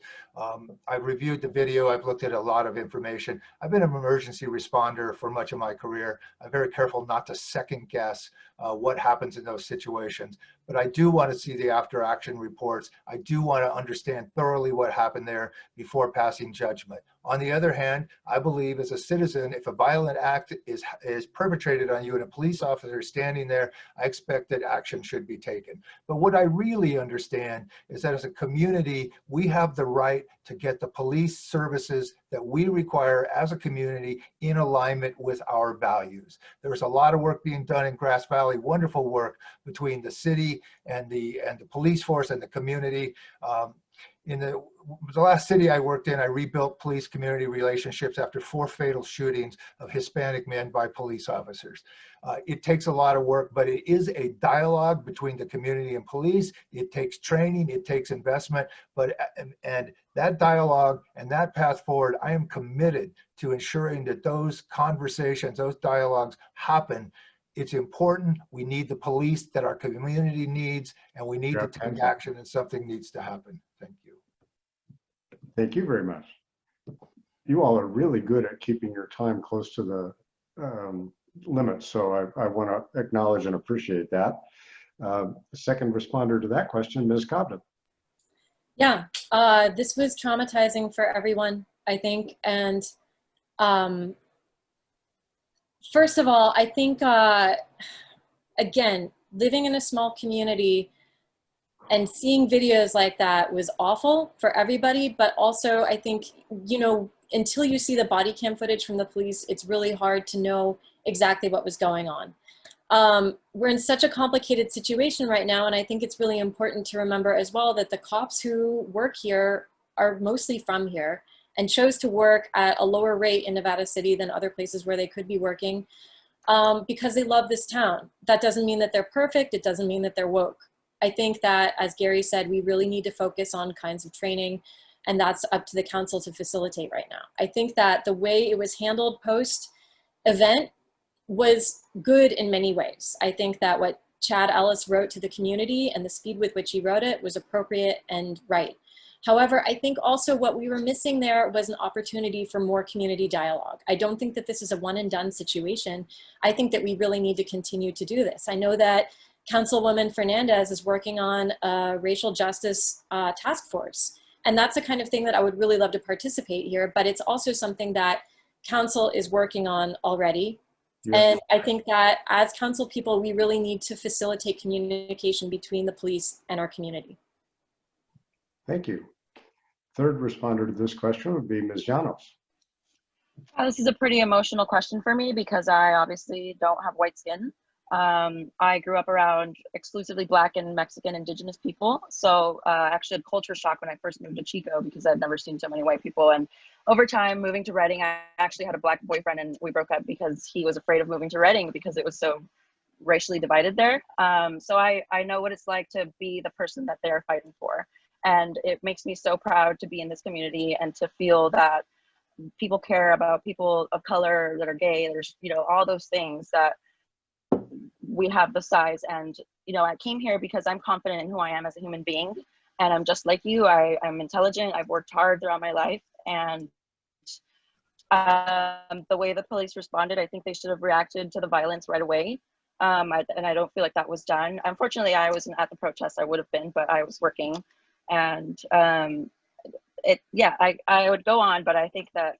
I've reviewed the video. I've looked at a lot of information. I've been an emergency responder for much of my career. I'm very careful not to second guess what happens in those situations. But I do want to see the after action reports. I do want to understand thoroughly what happened there before passing judgment. On the other hand, I believe as a citizen, if a violent act is perpetrated on you and a police officer is standing there, I expect that action should be taken. But what I really understand is that as a community, we have the right to get the police services that we require as a community in alignment with our values. There's a lot of work being done in Grass Valley, wonderful work between the city and the police force and the community. In the last city I worked in, I rebuilt police community relationships after 4 fatal shootings of Hispanic men by police officers. It takes a lot of work, but it is a dialogue between the community and police. It takes training, it takes investment, and that dialogue and that path forward, I am committed to ensuring that those conversations, those dialogues happen. It's important. We need the police that our community needs, and we need to take action, and something needs to happen. Thank you. Thank you very much. You all are really good at keeping your time close to the limits, so I want to acknowledge and appreciate that. The second responder to that question, Ms. Cobden. Yeah, this was traumatizing for everyone, I think. And first of all, I think, again, living in a small community and seeing videos like that was awful for everybody. But also, I think, you know, until you see the body cam footage from the police, it's really hard to know exactly what was going on. We're in such a complicated situation right now, and I think it's really important to remember as well that the cops who work here are mostly from here and chose to work at a lower rate in Nevada City than other places where they could be working because they love this town. That doesn't mean that they're perfect. It doesn't mean that they're woke. I think that, as Gary said, we really need to focus on kinds of training, and that's up to the council to facilitate right now. I think that the way it was handled post-event was good in many ways. I think that what Chad Ellis wrote to the community and the speed with which he wrote it was appropriate and right. However, I think also what we were missing there was an opportunity for more community dialogue. I don't think that this is a one and done situation. I think that we really need to continue to do this. I know that Councilwoman Fernandez is working on a racial justice task force. And that's the kind of thing that I would really love to participate here, but it's also something that council is working on already. Yes. And I think that as council people, we really need to facilitate communication between the police and our community. Thank you. Third responder to this question would be Ms. Llanos. This is a pretty emotional question for me because I obviously don't have white skin. I grew up around exclusively Black and Mexican indigenous people. So I actually had culture shock when I first moved to Chico because I'd never seen so many white people. And over time, moving to Redding, I actually had a Black boyfriend and we broke up because he was afraid of moving to Redding because it was so racially divided there. So I know what it's like to be the person that they're fighting for. And it makes me so proud to be in this community and to feel that people care about people of color that are gay. There's, you know, all those things that we have the size. And, you know, I came here because I'm confident in who I am as a human being. And I'm just like you, I'm intelligent. I've worked hard throughout my life. And the way the police responded, I think they should have reacted to the violence right away. And I don't feel like that was done. Unfortunately, I wasn't at the protest. I would have been, but I was working. And I would go on, but I think that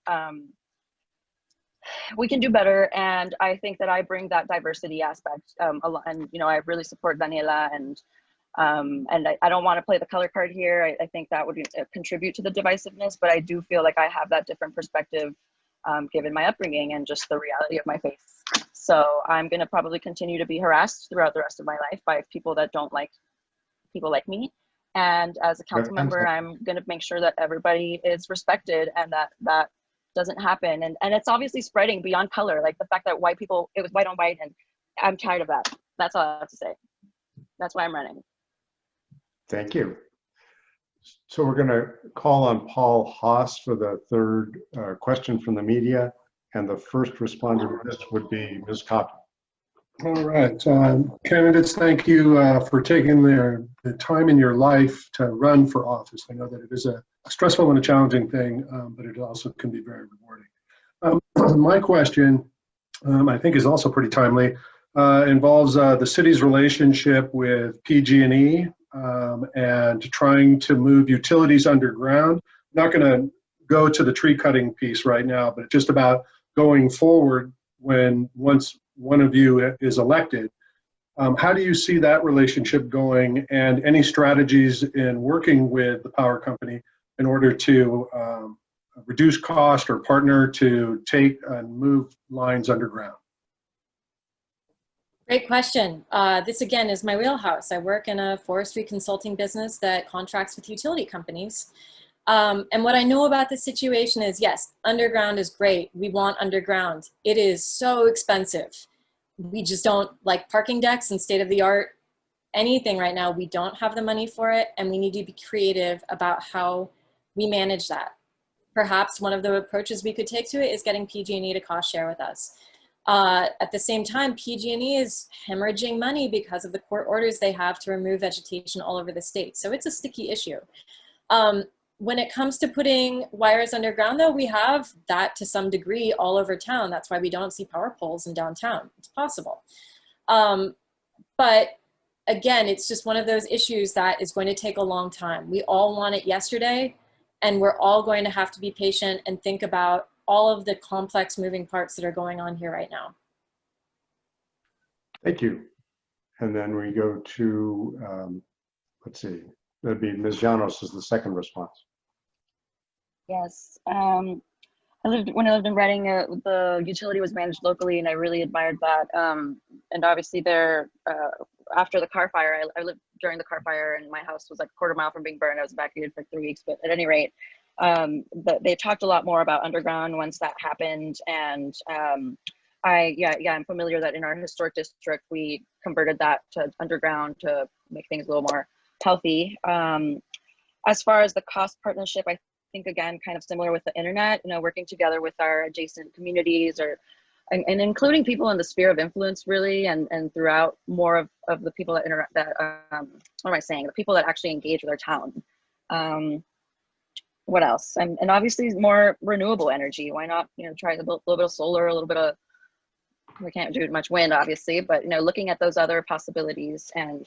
we can do better. And I think that I bring that diversity aspect and, you know, I really support Daniela and I don't want to play the color card here. I think that would contribute to the divisiveness, but I do feel like I have that different perspective given my upbringing and just the reality of my faith. So I'm going to probably continue to be harassed throughout the rest of my life by people that don't like people like me. And as a council member, I'm going to make sure that everybody is respected and that doesn't happen. And it's obviously spreading beyond color, like the fact that white people, it was white on white, and I'm tired of that. That's all I have to say. That's why I'm running. Thank you. So we're going to call on Paul Haas for the third question from the media. And the first responder to this would be Ms. Cobden. All right, candidates, thank you for taking the time in your life to run for office. I know that it is a stressful and a challenging thing, but it also can be very rewarding. My question, I think, is also pretty timely. Involves the city's relationship with PG&E and trying to move utilities underground. I'm not going to go to the tree cutting piece right now, but just about going forward once one of you is elected. How do you see that relationship going, and any strategies in working with the power company in order to reduce cost or partner to take and move lines underground? Great question. This again is my wheelhouse. I work in a forestry consulting business that contracts with utility companies. And what I know about the situation is, yes, underground is great. We want underground. It is so expensive. We just don't, like parking decks and state-of-the-art anything right now. We don't have the money for it, and we need to be creative about how we manage that. Perhaps one of the approaches we could take to it is getting PG&E to cost share with us. At the same time, PG&E is hemorrhaging money because of the court orders they have to remove vegetation all over the state. So it's a sticky issue. When it comes to putting wires underground, though, we have that to some degree all over town. That's why we don't see power poles in downtown. It's possible. But again, it's just one of those issues that is going to take a long time. We all want it yesterday, and we're all going to have to be patient and think about all of the complex moving parts that are going on here right now. Thank you. And then we go to, let's see, that'd be Ms. Llanos as the second response. Yes. When I lived in Reading, the utility was managed locally, and I really admired that. And obviously there, after the car fire, I lived during the car fire, and my house was like a quarter mile from being burned. I was evacuated for 3 weeks, but at any rate, they talked a lot more about underground once that happened. And I'm familiar that in our historic district, we converted that to underground to make things a little more healthy. As far as the cost partnership, I think, again, kind of similar with the internet, working together with our adjacent communities and including people in the sphere of influence, really, and throughout more of the people that interact, what am I saying? The people that actually engage with our town. What else? And obviously more renewable energy. Why not, try a little bit of solar, a little bit of, we can't do much wind, obviously, but, looking at those other possibilities. And,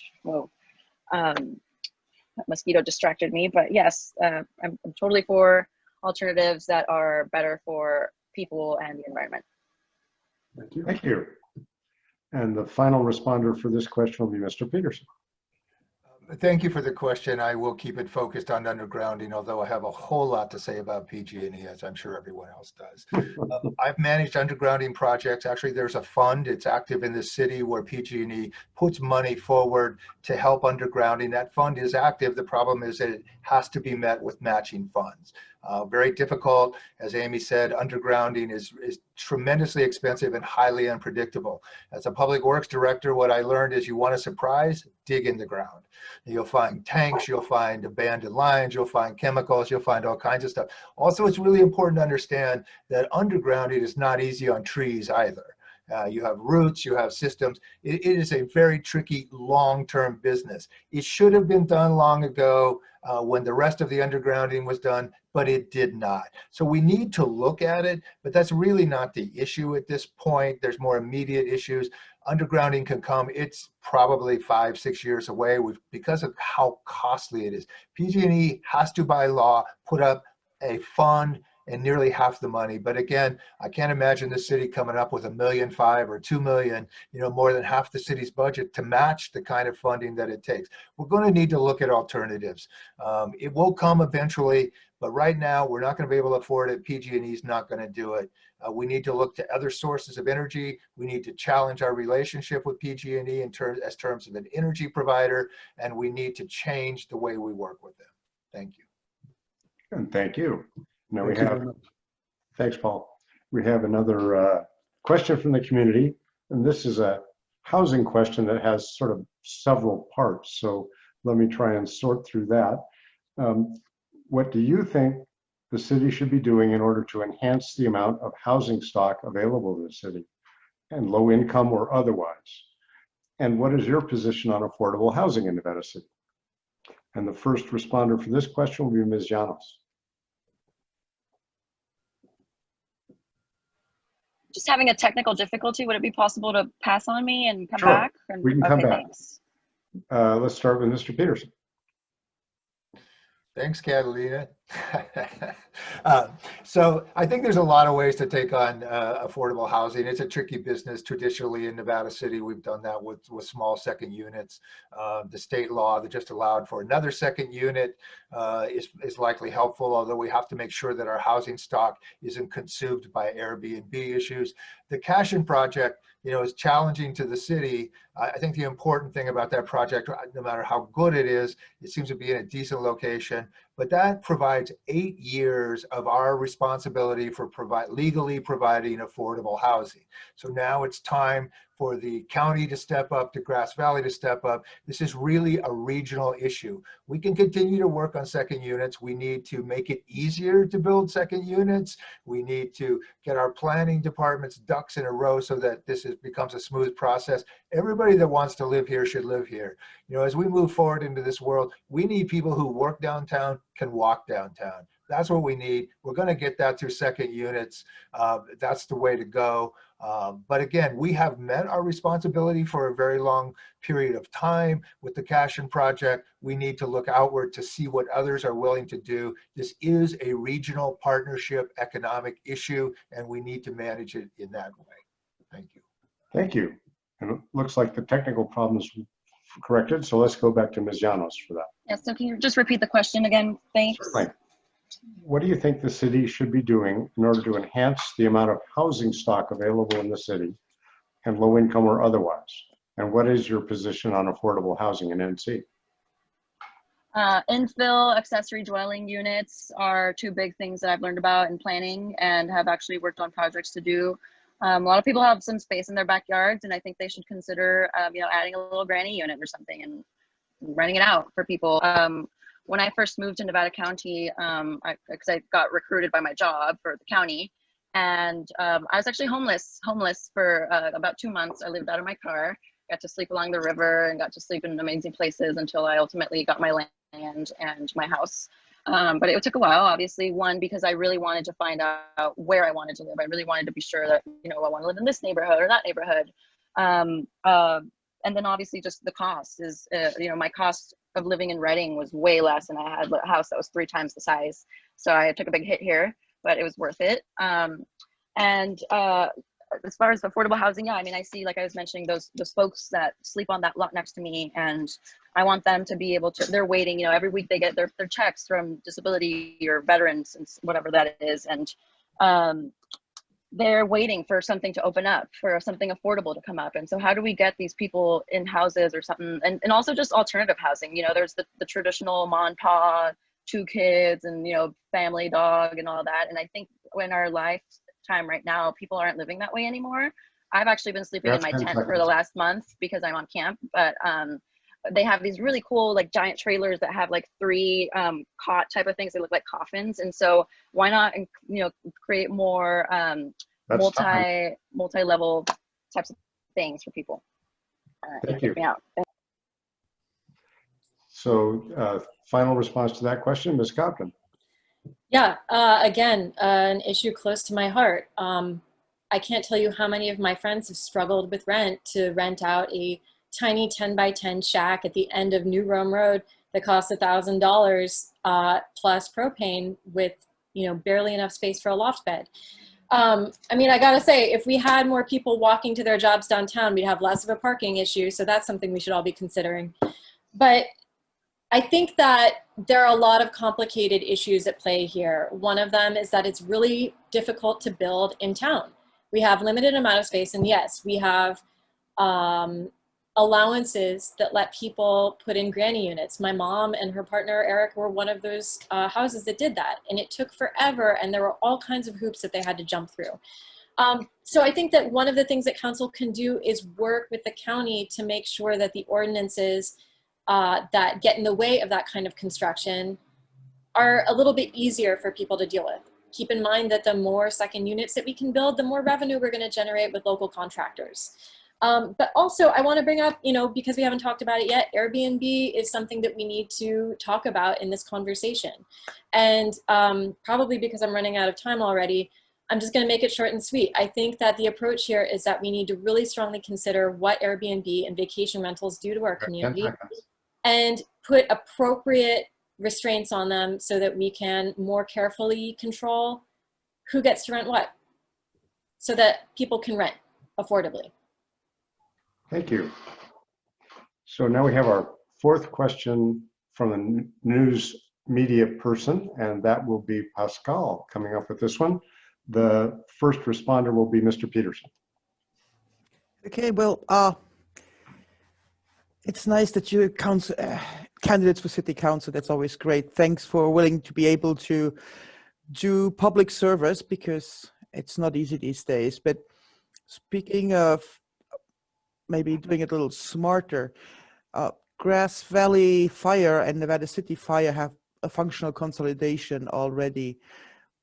that mosquito distracted me, but yes, I'm totally for alternatives that are better for people and the environment. Thank you. Thank you. And the final responder for this question will be Mr. Peterson. Thank you for the question. I will keep it focused on undergrounding, although I have a whole lot to say about PG&E, as I'm sure everyone else does. I've managed undergrounding projects. Actually, there's a fund. It's active in the city where PG&E puts money forward to help undergrounding. That fund is active. The problem is that it has to be met with matching funds. Very difficult. As Amy said, undergrounding is tremendously expensive and highly unpredictable. As a public works director, what I learned is you want a surprise, dig in the ground. You'll find tanks, you'll find abandoned lines, you'll find chemicals, you'll find all kinds of stuff. Also, it's really important to understand that undergrounding is not easy on trees either. You have roots, you have systems. It is a very tricky long-term business. It should have been done long ago when the rest of the undergrounding was done, but it did not. So we need to look at it, but that's really not the issue at this point. There's more immediate issues. Undergrounding can come. It's probably 5-6 years away because of how costly it is. PG&E has to, by law, put up a fund and nearly half the money. But again, I can't imagine the city coming up with $1.5 million or $2 million, more than half the city's budget to match the kind of funding that it takes. We're going to need to look at alternatives. It will come eventually, but right now we're not going to be able to afford it. PG&E is not going to do it. We need to look to other sources of energy. We need to challenge our relationship with PG&E in terms of an energy provider, and we need to change the way we work with them. Thank you. And thank you. Now we have, thanks, Paul. We have another question from the community, and this is a housing question that has sort of several parts. So let me try and sort through that. What do you think the city should be doing in order to enhance the amount of housing stock available to the city, and low income or otherwise? And what is your position on affordable housing in Nevada City? And the first responder for this question will be Ms. Llanos. Just having a technical difficulty, would it be possible to pass on me and come Sure. back? We can come back. Thanks. Let's start with Mr. Peterson. Thanks, Catalina. So I think there's a lot of ways to take on affordable housing. It's a tricky business. Traditionally in Nevada City, we've done that with small second units. The state law that just allowed for another second unit is likely helpful, although we have to make sure that our housing stock isn't consumed by Airbnb issues. The Cashin project, is challenging to the city. I think the important thing about that project, no matter how good it seems to be in a decent location, but that provides 8 years of our responsibility for legally providing affordable housing. So now it's time for the county to step up, to Grass Valley to step up. This is really a regional issue. We can continue to work on second units. We need to make it easier to build second units. We need to get our planning department's ducks in a row so that this becomes a smooth process. Everybody that wants to live here should live here. As we move forward into this world, we need people who work downtown, can walk downtown. That's what we need. We're going to get that through second units. That's the way to go. But again, we have met our responsibility for a very long period of time with the Cashin project. We need to look outward to see what others are willing to do. This is a regional partnership economic issue, and we need to manage it in that way. Thank you. Thank you. And it looks like the technical problems corrected. So let's go back to Ms. Llanos for that. Yeah, so can you just repeat the question again? Thanks. Certainly. What do you think the city should be doing in order to enhance the amount of housing stock available in the city, and low income or otherwise? And what is your position on affordable housing in NC? Infill accessory dwelling units are two big things that I've learned about in planning and have actually worked on projects to do. A lot of people have some space in their backyards, and I think they should consider, adding a little granny unit or something and renting it out for people. When I first moved to Nevada County, because I got recruited by my job for the county, and I was actually homeless for about 2 months. I lived out of my car, got to sleep along the river, and got to sleep in amazing places until I ultimately got my land and my house. But it took a while, obviously, one, because I really wanted to find out where I wanted to live. I really wanted to be sure that, I want to live in this neighborhood or that neighborhood. And then obviously just the cost is, my cost of living in Redding was way less, and I had a house that was 3 times the size. So I took a big hit here, but it was worth it. As far as affordable housing, I see, like I was mentioning, those folks that sleep on that lot next to me, and I want them to be able to, they're waiting, every week they get their checks from disability or veterans and whatever that is. And they're waiting for something to open up, for something affordable to come up. And so how do we get these people in houses or something? And also just alternative housing. There's the traditional mom and pa, 2 kids and, family dog and all that. And I think in our lifetime right now, people aren't living that way anymore. I've actually been sleeping in my tent for the last month because I'm on camp, but they have these really cool, like, giant trailers that have like 3 cot type of things. They look like coffins. And so why not, create more multi-level types of things for people. Thank you. So final response to that question, Ms. Cobden. Yeah, again, an issue close to my heart. I can't tell you how many of my friends have struggled with rent to rent out a tiny 10 by 10 shack at the end of New Rome Road that costs $1,000 plus propane with, barely enough space for a loft bed. I gotta say, if we had more people walking to their jobs downtown, we'd have less of a parking issue. So that's something we should all be considering. But I think that there are a lot of complicated issues at play here. One of them is that it's really difficult to build in town. We have limited amount of space, and yes, we have allowances that let people put in granny units. My mom and her partner Eric were one of those houses that did that, and it took forever, and there were all kinds of hoops that they had to jump through. So I think that one of the things that council can do is work with the county to make sure that the ordinances that get in the way of that kind of construction are a little bit easier for people to deal with. Keep in mind that the more second units that we can build, the more revenue we're going to generate with local contractors. But also I want to bring up, because we haven't talked about it yet, Airbnb is something that we need to talk about in this conversation. And probably because I'm running out of time already, I'm just going to make it short and sweet. I think that the approach here is that we need to really strongly consider what Airbnb and vacation rentals do to our community and put appropriate restraints on them so that we can more carefully control who gets to rent what, so that people can rent affordably. Thank you. So now we have our fourth question from the news media person, and that will be Pascal coming up with this one. The first responder will be Mr. Peterson. Okay, well, it's nice that you're candidates for city council. That's always great. Thanks for willing to be able to do public service, because it's not easy these days. But speaking of maybe doing it a little smarter, Grass Valley Fire and Nevada City Fire have a functional consolidation already.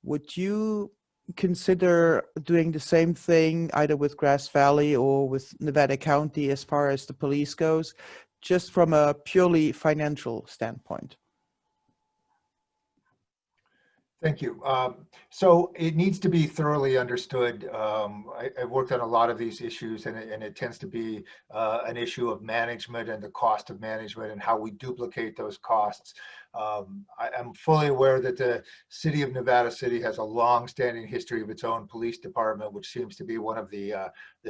Would you consider doing the same thing either with Grass Valley or with Nevada County as far as the police goes, just from a purely financial standpoint? Thank you. So it needs to be thoroughly understood. I've worked on a lot of these issues, and it tends to be an issue of management and the cost of management and how we duplicate those costs. I'm fully aware that the city of Nevada City has a long-standing history of its own police department, which seems to be one of the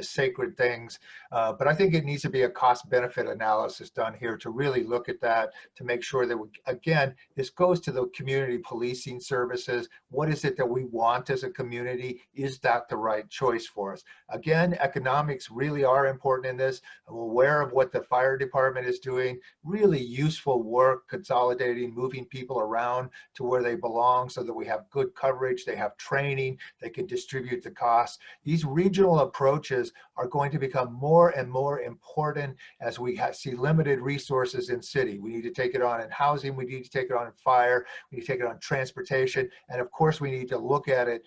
sacred things. But I think it needs to be a cost-benefit analysis done here to really look at that, to make sure that, again, this goes to the community policing services. What is it that we want as a community? Is that the right choice for us? Again, economics really are important in this. I'm aware of what the fire department is doing. Really useful work, consolidating, moving people around to where they belong so that we have good coverage, they have training, they can distribute the costs. These regional approaches are going to become more and more important as we see limited resources in city. We need to take it on in housing, we need to take it on in fire, we need to take it on transportation, and of course we need to look at it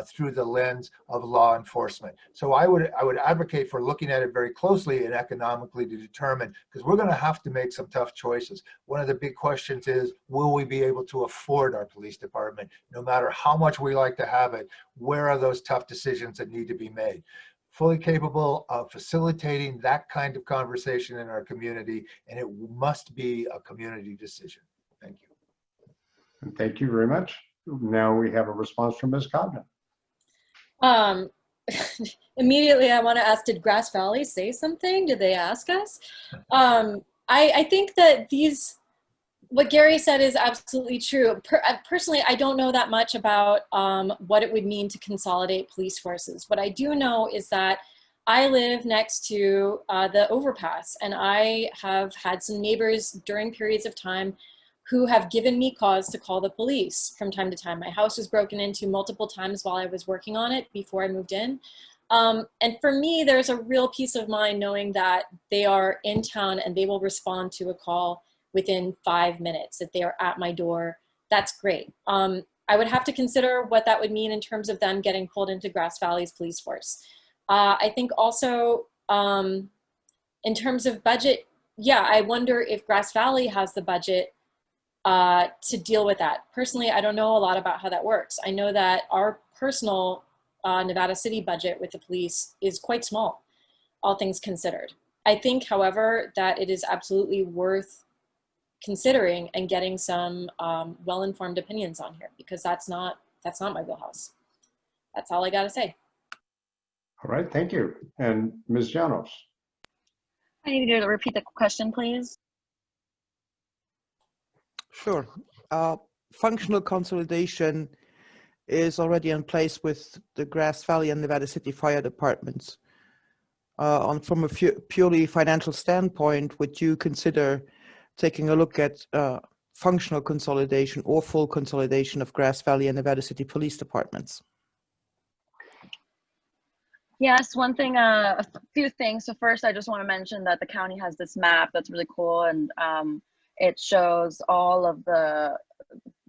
through the lens of law enforcement. So I would advocate for looking at it very closely and economically to determine, because we're going to have to make some tough choices. One of the big questions is, will we be able to afford our police department? No matter how much we like to have it, where are those tough decisions that need to be made? Fully capable of facilitating that kind of conversation in our community, and it must be a community decision. Thank you. And thank you very much. Now we have a response from Ms. Cobden. Immediately I want to ask, did Grass Valley say something? Did they ask us? I think that what Gary said is absolutely true. Personally, I don't know that much about what it would mean to consolidate police forces. What I do know is that I live next to the overpass, and I have had some neighbors during periods of time who have given me cause to call the police from time to time. My house was broken into multiple times while I was working on it before I moved in. And for me, there's a real peace of mind knowing that they are in town and they will respond to a call within 5 minutes, that they are at my door. That's great. I would have to consider what that would mean in terms of them getting pulled into Grass Valley's police force. I think also in terms of budget, yeah, I wonder if Grass Valley has the budget to deal with that. Personally, I don't know a lot about how that works. I know that our personal Nevada City budget with the police is quite small, all things considered. I think, however, that it is absolutely worth considering and getting some well-informed opinions on here, because that's not my wheelhouse. That's all I got to say. All right, thank you. And Ms. Llanos. I need you to repeat the question, please. Sure. Functional consolidation is already in place with the Grass Valley and Nevada City Fire Departments. From a purely financial standpoint, would you consider taking a look at functional consolidation or full consolidation of Grass Valley and Nevada City Police Departments? Yes, one thing, a few things. So first, I just want to mention that the county has this map that's really cool, and it shows all of the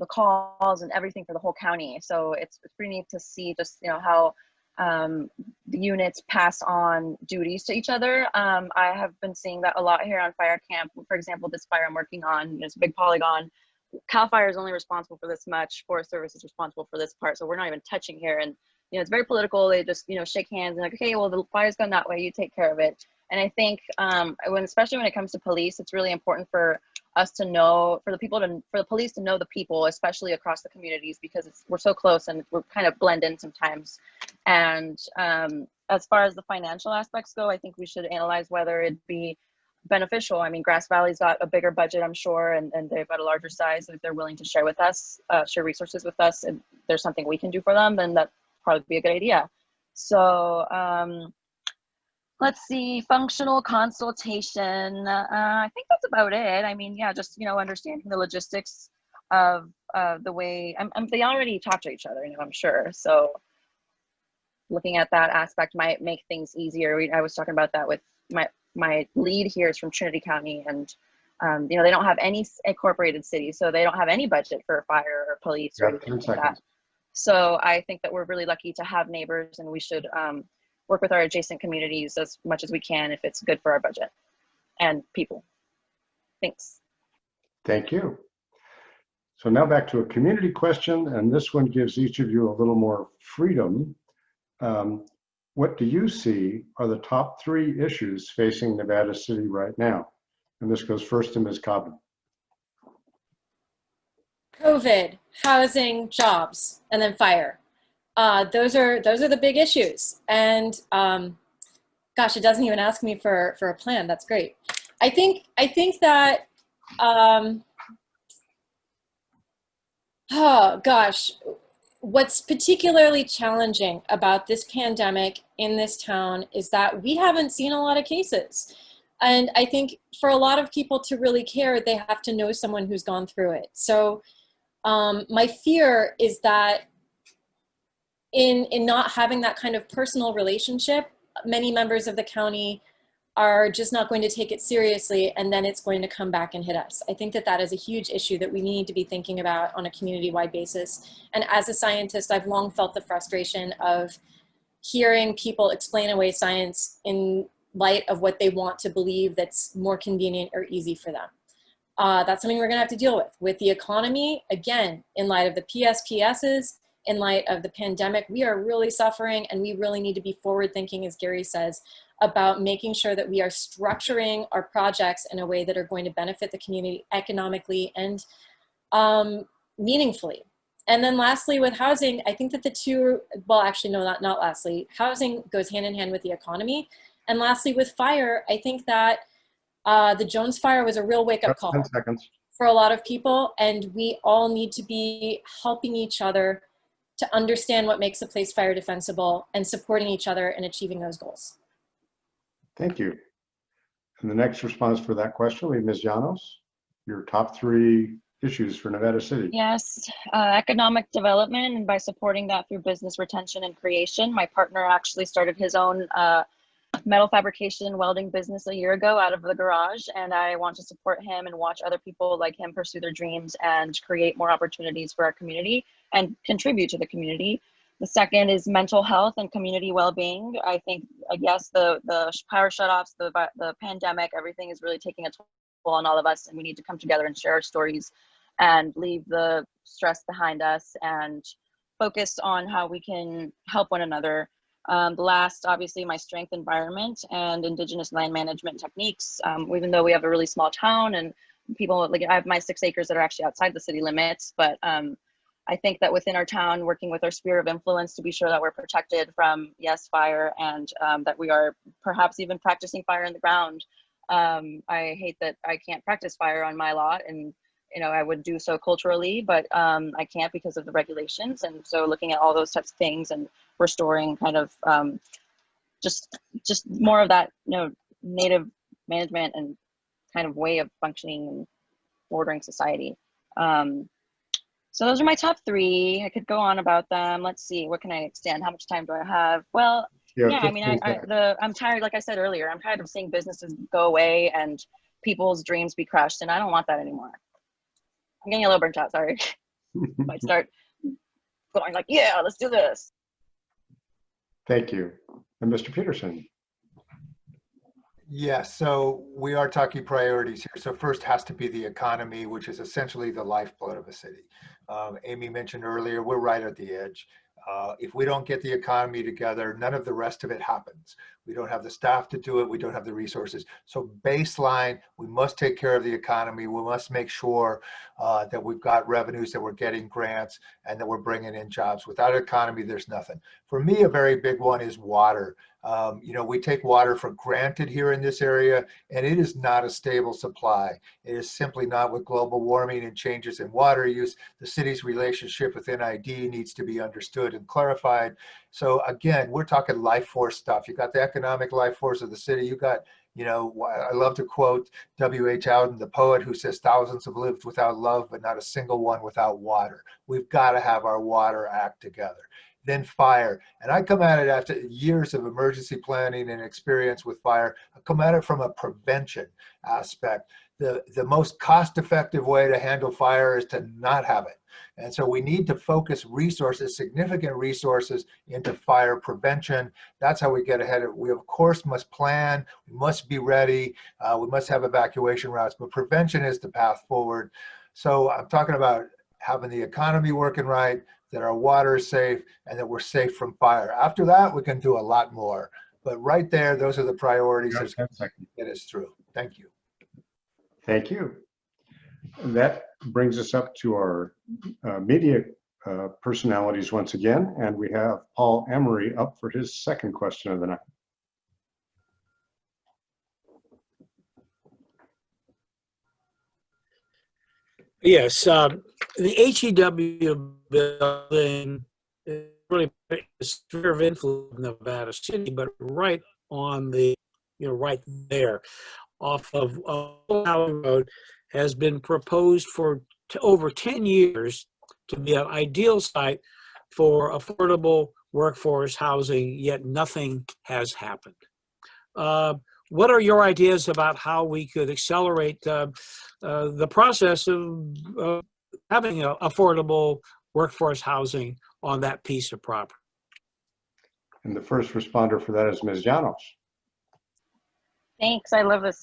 calls and everything for the whole county. So it's pretty neat to see just, you know, how the units pass on duties to each other. I have been seeing that a lot here on fire camp. For example, this fire I'm working on, it's a big polygon. CAL FIRE is only responsible for this much. Forest Service is responsible for this part. So we're not even touching here. And, you know, it's very political. They just, you know, shake hands and like, okay, well, the fire's gone that way, you take care of it. And I think especially when it comes to police, it's really important for us to know, for the police to know the people, especially across the communities, because we're so close and we're kind of blend in sometimes. And as far as the financial aspects go, I think we should analyze whether it'd be beneficial. I mean, Grass Valley's got a bigger budget, I'm sure, and they've got a larger size. If they're willing to share with us, share resources with us, and there's something we can do for them, then that'd probably be a good idea. So let's see, functional consultation. I think that's about it. I mean, yeah, just, you know, understanding the logistics of the way, they already talk to each other, you know, I'm sure. So looking at that aspect might make things easier. I was talking about that with my lead here is from Trinity County, and you know, they don't have any incorporated cities, so they don't have any budget for fire or police or anything like that. So I think that we're really lucky to have neighbors, and we should work with our adjacent communities as much as we can if it's good for our budget and people. Thanks. Thank you. So now back to a community question, and this one gives each of you a little more freedom. What do you see are the top 3 issues facing Nevada City right now? And this goes first to Ms. Cobden. COVID, housing, jobs, and then fire. Those are the big issues. And gosh, it doesn't even ask me for a plan. That's great. I think that oh gosh, what's particularly challenging about this pandemic in this town is that we haven't seen a lot of cases. And I think for a lot of people to really care, they have to know someone who's gone through it. So my fear is that in not having that kind of personal relationship, many members of the county are just not going to take it seriously, and then it's going to come back and hit us. I think that that is a huge issue that we need to be thinking about on a community-wide basis. And as a scientist, I've long felt the frustration of hearing people explain away science in light of what they want to believe that's more convenient or easy for them. That's something we're gonna have to deal with the economy. Again, in light of the PSPSs, in light of the pandemic, we are really suffering, and we really need to be forward thinking, as Gary says, about making sure that we are structuring our projects in a way that are going to benefit the community economically and meaningfully. And then lastly, with housing, I think that the two, well, actually, no, not lastly, housing goes hand in hand with the economy. And lastly, with fire, I think that the Jones fire was a real wake-up call 10 seconds. For a lot of people, and we all need to be helping each other to understand what makes a place fire defensible and supporting each other in achieving those goals. Thank you. And the next response for that question will be Ms. Llanos, your top 3 issues for Nevada City. Yes, economic development, and by supporting that through business retention and creation. My partner actually started his own metal fabrication and welding business a year ago out of the garage, and I want to support him and watch other people like him pursue their dreams and create more opportunities for our community and contribute to the community. The second is mental health and community well-being. I think, yes, the power shutoffs, the pandemic, everything is really taking a toll on all of us, and we need to come together and share our stories and leave the stress behind us and focus on how we can help one another. The last, obviously, my strength environment and indigenous land management techniques. Even though we have a really small town and people, like I have my 6 acres that are actually outside the city limits, but I think that within our town, working with our sphere of influence to be sure that we're protected from, yes, fire, and that we are perhaps even practicing fire in the ground. I hate that I can't practice fire on my lot, and you know, I would do so culturally, but I can't because of the regulations. And so looking at all those types of things and restoring kind of just more of that, you know, native management and kind of way of functioning and ordering society. So those are my top 3. I could go on about them. Let's see, what can I extend? How much time do I have? Well, yeah, I mean, I'm tired, like I said earlier, I'm tired of seeing businesses go away and people's dreams be crushed, and I don't want that anymore. I'm getting a little burnt out, sorry. Might start going like, yeah, let's do this. Thank you. And Mr. Peterson. Yes, so we are talking priorities here. So first has to be the economy, which is essentially the lifeblood of a city. Amy mentioned earlier, we're right at the edge. If we don't get the economy together, none of the rest of it happens. We don't have the staff to do it. We don't have the resources. So baseline, we must take care of the economy. We must make sure that we've got revenues, that we're getting grants, and that we're bringing in jobs. Without an economy, there's nothing. For me, a very big one is water. You know, we take water for granted here in this area, and it is not a stable supply. It is simply not. With global warming and changes in water use. The city's relationship with NID needs to be understood and clarified. So again, we're talking life force stuff. You got the economic life force of the city. You got, you know, I love to quote W.H. Auden, the poet, who says, thousands have lived without love, but not a single one without water. We've got to have our water act together. Then fire. And I come at it after years of emergency planning and experience with fire. I come at it from a prevention aspect. The most cost-effective way to handle fire is to not have it. And so we need to focus resources, significant resources, into fire prevention. That's how we get ahead of it. We, of course, must plan. We must be ready. We must have evacuation routes, but prevention is the path forward. So I'm talking about having the economy working right, that our water is safe, and that we're safe from fire. After that, we can do a lot more. But right there, those are the priorities that's going to get us through. Thank you. Thank you. And that brings us up to our media personalities once again, and we have Paul Emery up for his second question of the night. Yes, the HEW building is really a sphere of influence in Nevada City, but right on the, you know, right there off of Howard Road has been proposed for over 10 years to be an ideal site for affordable workforce housing, yet nothing has happened. What are your ideas about how we could accelerate the process of having affordable workforce housing on that piece of property? And the first responder for that is Ms. Llanos. Thanks. I love this.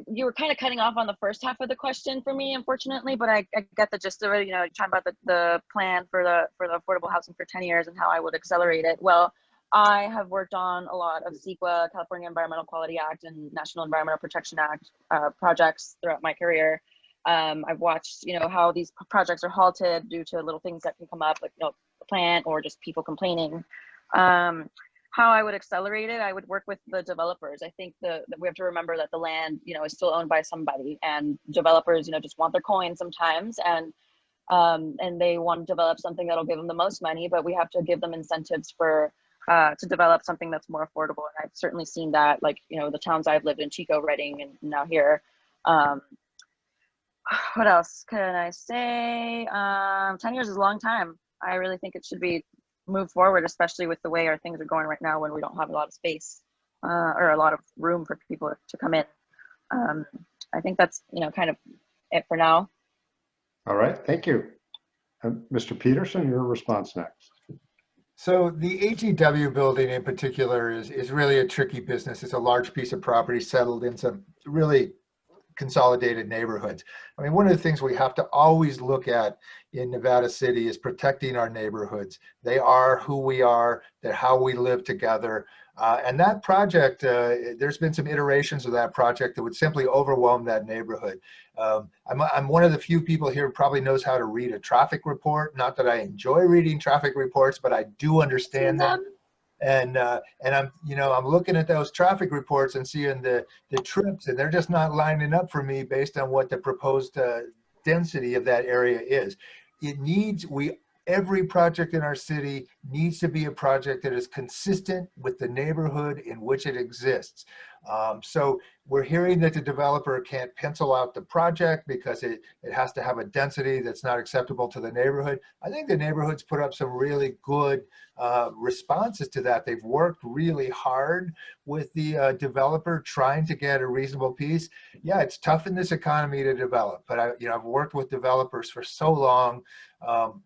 You were kind of cutting off on the first half of the question for me, unfortunately, but I get the gist of it. You know, talking about the plan for the affordable housing for 10 years and how I would accelerate it. Well, I have worked on a lot of CEQA, California Environmental Quality Act, and National Environmental Protection Act projects throughout my career. I've watched, you know, how these projects are halted due to little things that can come up, like, you know, the plant or just people complaining. How I would accelerate it, I would work with the developers. I think that we have to remember that the land, you know, is still owned by somebody, and developers, you know, just want their coin sometimes, and they want to develop something that'll give them the most money, but we have to give them incentives for to develop something that's more affordable. And I've certainly seen that, like, you know, the towns I've lived in, Chico, Redding, and now here. What else can I say? 10 years is a long time. I really think it should be move forward, especially with the way our things are going right now, when we don't have a lot of space or a lot of room for people to come in. I think that's, you know, kind of it for now. All right, thank you. Mr. Peterson, your response next. So the HEW building in particular is really a tricky business. It's a large piece of property settled in some really consolidated neighborhoods. I mean, one of the things we have to always look at in Nevada City is protecting our neighborhoods. They are who we are, they're how we live together. And that project, there's been some iterations of that project that would simply overwhelm that neighborhood. I'm one of the few people here who probably knows how to read a traffic report. Not that I enjoy reading traffic reports, but I do understand them. And I'm, you know, I'm looking at those traffic reports and seeing the trips, and they're just not lining up for me based on what the proposed density of that area is. It needs, every project in our city needs to be a project that is consistent with the neighborhood in which it exists. So we're hearing that the developer can't pencil out the project because it has to have a density that's not acceptable to the neighborhood. I think the neighborhood's put up some really good responses to that. They've worked really hard with the developer trying to get a reasonable piece. Yeah, it's tough in this economy to develop, but I've worked with developers for so long.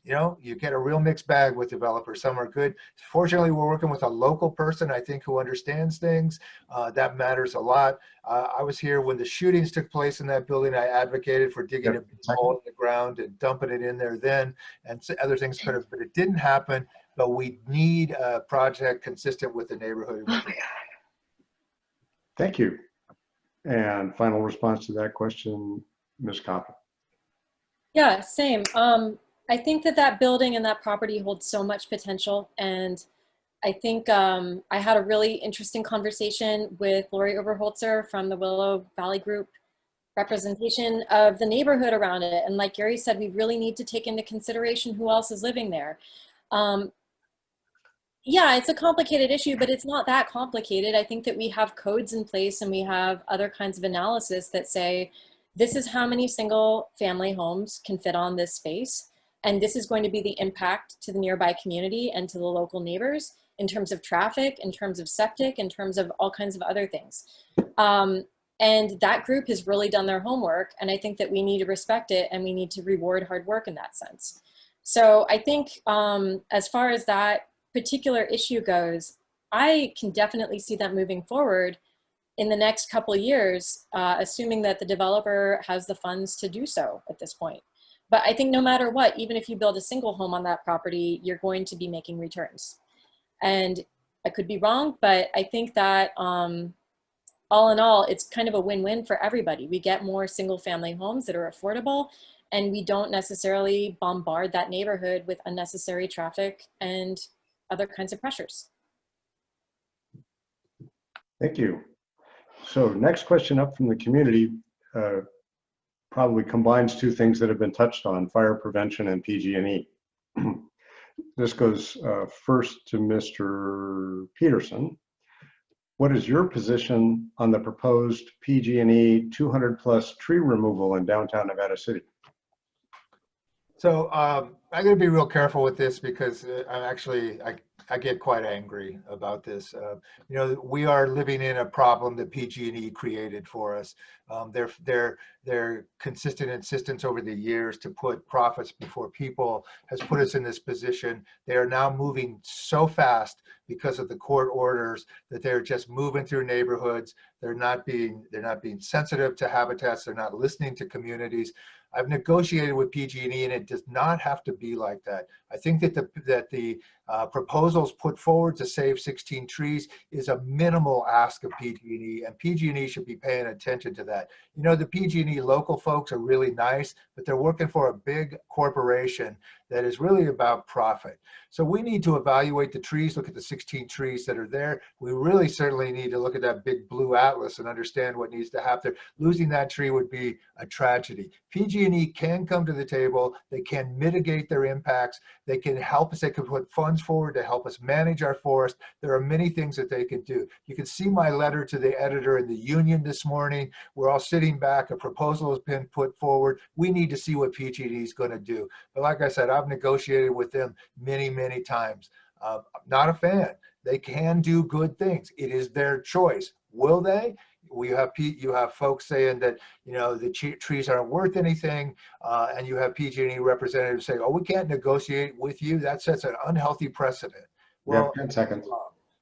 You know, you get a real mixed bag with developers. Some are good. Fortunately, we're working with a local person, I think, who understands things. That matters a lot. I was here when the shootings took place in that building. I advocated for digging a hole in the ground and dumping it in there then, and other things could have, but it didn't happen. but we need a project consistent with the neighborhood. Oh my God. Thank you. And final response to that question, Ms. Cobden. Yeah, same. I think that that building and that property holds so much potential. And I think I had a really interesting conversation with Lori Oberholzer from the Willow Valley Group representation of the neighborhood around it. And like Gary said, we really need to take into consideration who else is living there. Yeah, it's a complicated issue, but it's not that complicated. I think that we have codes in place and we have other kinds of analysis that say, this is how many single family homes can fit on this space. And this is going to be the impact to the nearby community and to the local neighbors in terms of traffic, in terms of septic, in terms of all kinds of other things. And that group has really done their homework. And I think that we need to respect it and we need to reward hard work in that sense. So I think as far as that particular issue goes, I can definitely see that moving forward in the next couple of years, assuming that the developer has the funds to do so at this point. But I think no matter what, even if you build a single home on that property, you're going to be making returns. And I could be wrong, but I think that all in all, it's kind of a win-win for everybody. We get more single family homes that are affordable, and we don't necessarily bombard that neighborhood with unnecessary traffic and other kinds of pressures. Thank you. So next question up from the community probably combines two things that have been touched on, fire prevention and PG&E. This goes first to Mr. Peterson. What is your position on the proposed PG&E 200+ tree removal in downtown Nevada City? So I'm going to be real careful with this because I get quite angry about this. You know, we are living in a problem that PG&E created for us. Their consistent insistence over the years to put profits before people has put us in this position. They are now moving so fast because of the court orders that they're just moving through neighborhoods. They're not being sensitive to habitats. They're not listening to communities. I've negotiated with PG&E, and it does not have to be like that. I think that the proposals put forward to save 16 trees is a minimal ask of PG&E, and PG&E should be paying attention to that. You know, the PG&E local folks are really nice, but they're working for a big corporation that is really about profit. So we need to evaluate the trees, look at the 16 trees that are there. We really certainly need to look at that big blue atlas and understand what needs to happen. Losing that tree would be a tragedy. PG&E can come to the table. They can mitigate their impacts. They can help us. They can put funds forward to help us manage our forest. There are many things that they can do. You can see my letter to the editor in the Union this morning. We're all sitting back. A proposal has been put forward. We need to see what PG&E is going to do. But like I said, I've negotiated with them many, many times. I'm not a fan. They can do good things. It is their choice. Will they? You have folks saying that, you know, the trees aren't worth anything, and you have PG&E representatives saying, "Oh, we can't negotiate with you." That sets an unhealthy precedent. Well, 10 seconds.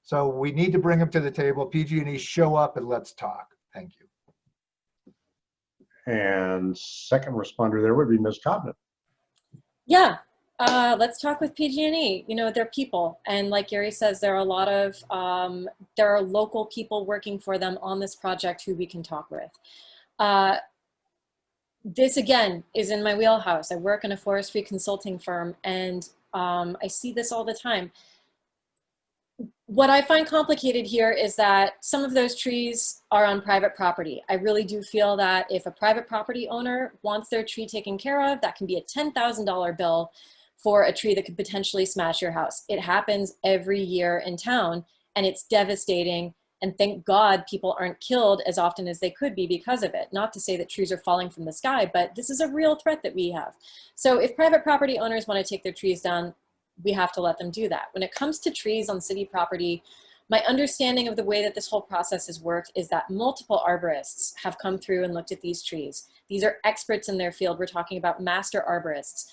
So we need to bring them to the table. PG&E, show up and let's talk. Thank you. And second responder there would be Ms. Cobden. Yeah, let's talk with PG&E. You know, they're people, and like Gary says, there are a lot of there are local people working for them on this project who we can talk with. This again is in my wheelhouse. I work in a forestry consulting firm, and I see this all the time. What I find complicated here is that some of those trees are on private property. I really do feel that if a private property owner wants their tree taken care of, that can be a $10,000 bill for a tree that could potentially smash your house. It happens every year in town, and it's devastating. And thank God people aren't killed as often as they could be because of it. Not to say that trees are falling from the sky, but this is a real threat that we have. So if private property owners want to take their trees down, we have to let them do that. When it comes to trees on city property, my understanding of the way that this whole process has worked is that multiple arborists have come through and looked at these trees. These are experts in their field. We're talking about master arborists.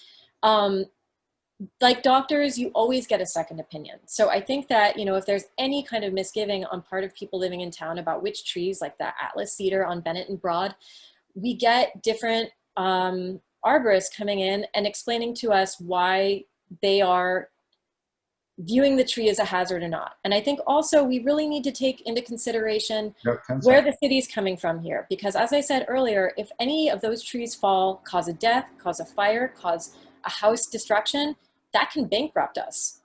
Like doctors, you always get a second opinion. So I think that, you know, if there's any kind of misgiving on part of people living in town about which trees, like that Atlas cedar on Bennett and Broad, we get different arborists coming in and explaining to us why they are viewing the tree as a hazard or not. And I think also we really need to take into consideration Yep, 10 where seconds. the city's coming from here. Because as I said earlier, if any of those trees fall, cause a death, cause a fire, cause a house destruction, that can bankrupt us.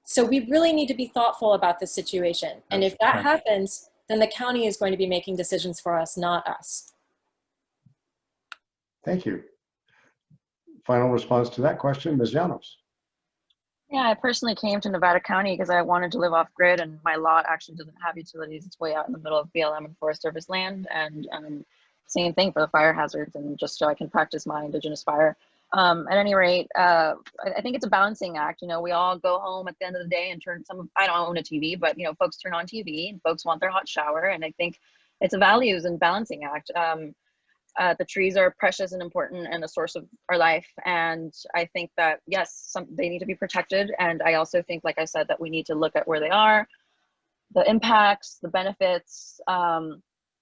So we really need to be thoughtful about this situation. And Yes, if that thank you. happens, then the county is going to be making decisions for us, not us. Thank you. Final response to that question, Ms. Llanos. Yeah, I personally came to Nevada County because I wanted to live off grid, and my lot actually doesn't have utilities. It's way out in the middle of BLM and Forest Service land, and same thing for the fire hazards, and just so I can practice my indigenous fire. At any rate, I think it's a balancing act. You know, we all go home at the end of the day and turn I don't own a TV, but you know, folks turn on TV and folks want their hot shower, and I think it's a values and balancing act. The trees are precious and important and a source of our life. And I think that, yes, they need to be protected. And I also think, like I said, that we need to look at where they are, the impacts, the benefits.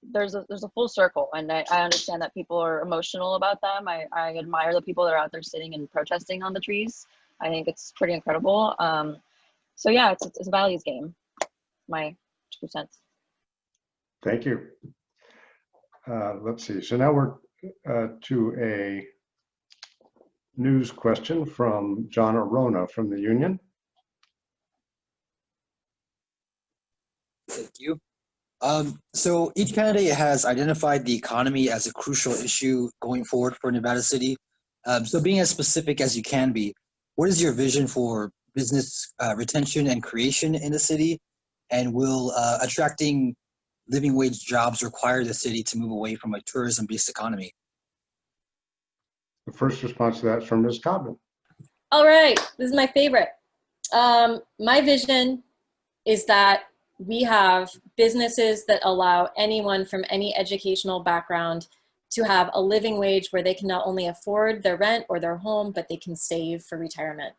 There's a full circle. And I understand that people are emotional about them. I admire the people that are out there sitting and protesting on the trees. I think it's pretty incredible. So yeah, it's a values game. My 2 cents. Thank you. Let's see. So now we're to a news question from John Arona from the Union. Thank you. So each candidate has identified the economy as a crucial issue going forward for Nevada City. So being as specific as you can be, what is your vision for business retention and creation in the city? And will attracting living wage jobs require the city to move away from a tourism-based economy? The first response to that is from Ms. Cobden. All right, this is my favorite. My vision is that we have businesses that allow anyone from any educational background to have a living wage where they can not only afford their rent or their home, but they can save for retirement.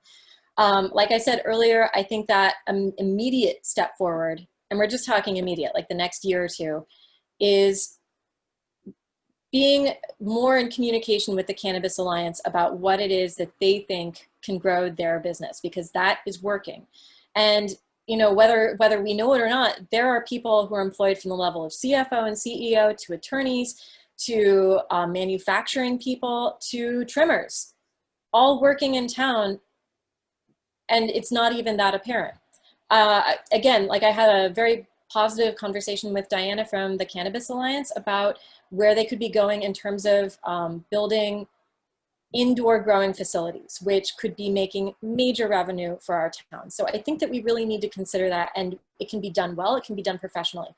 Like I said earlier, I think that an immediate step forward, and we're just talking immediate, like the next year or two, is being more in communication with the Cannabis Alliance about what it is that they think can grow their business, because that is working. And you know, whether we know it or not, there are people who are employed from the level of CFO and CEO to attorneys to manufacturing people to trimmers, all working in town, and it's not even that apparent. Again, like I had a very positive conversation with Diana from the Cannabis Alliance about where they could be going in terms of building indoor growing facilities, which could be making major revenue for our town. So I think that we really need to consider that, and it can be done well, it can be done professionally.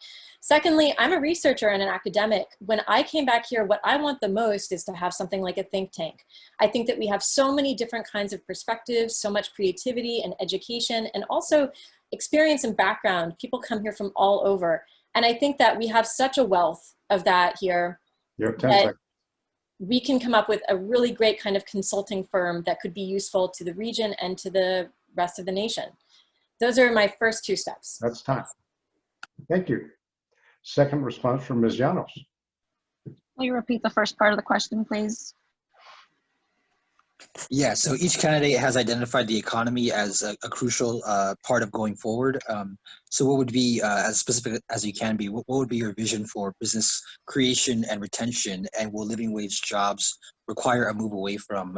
Secondly, I'm a researcher and an academic. When I came back here, what I want the most is to have something like a think tank. I think that we have so many different kinds of perspectives, so much creativity and education, and also experience and background. People come here from all over. And I think that we have such a wealth of that here. You have 10 that seconds. we can come up with a really great kind of consulting firm that could be useful to the region and to the rest of the nation. Those are my first 2 steps. That's time. Thank you. Second response from Ms. Llanos. Will you repeat the first part of the question, please? Yeah, so each candidate has identified the economy as a crucial part of going forward. So what would be, as specific as you can be, what would be your vision for business creation and retention, and will living wage jobs require a move away from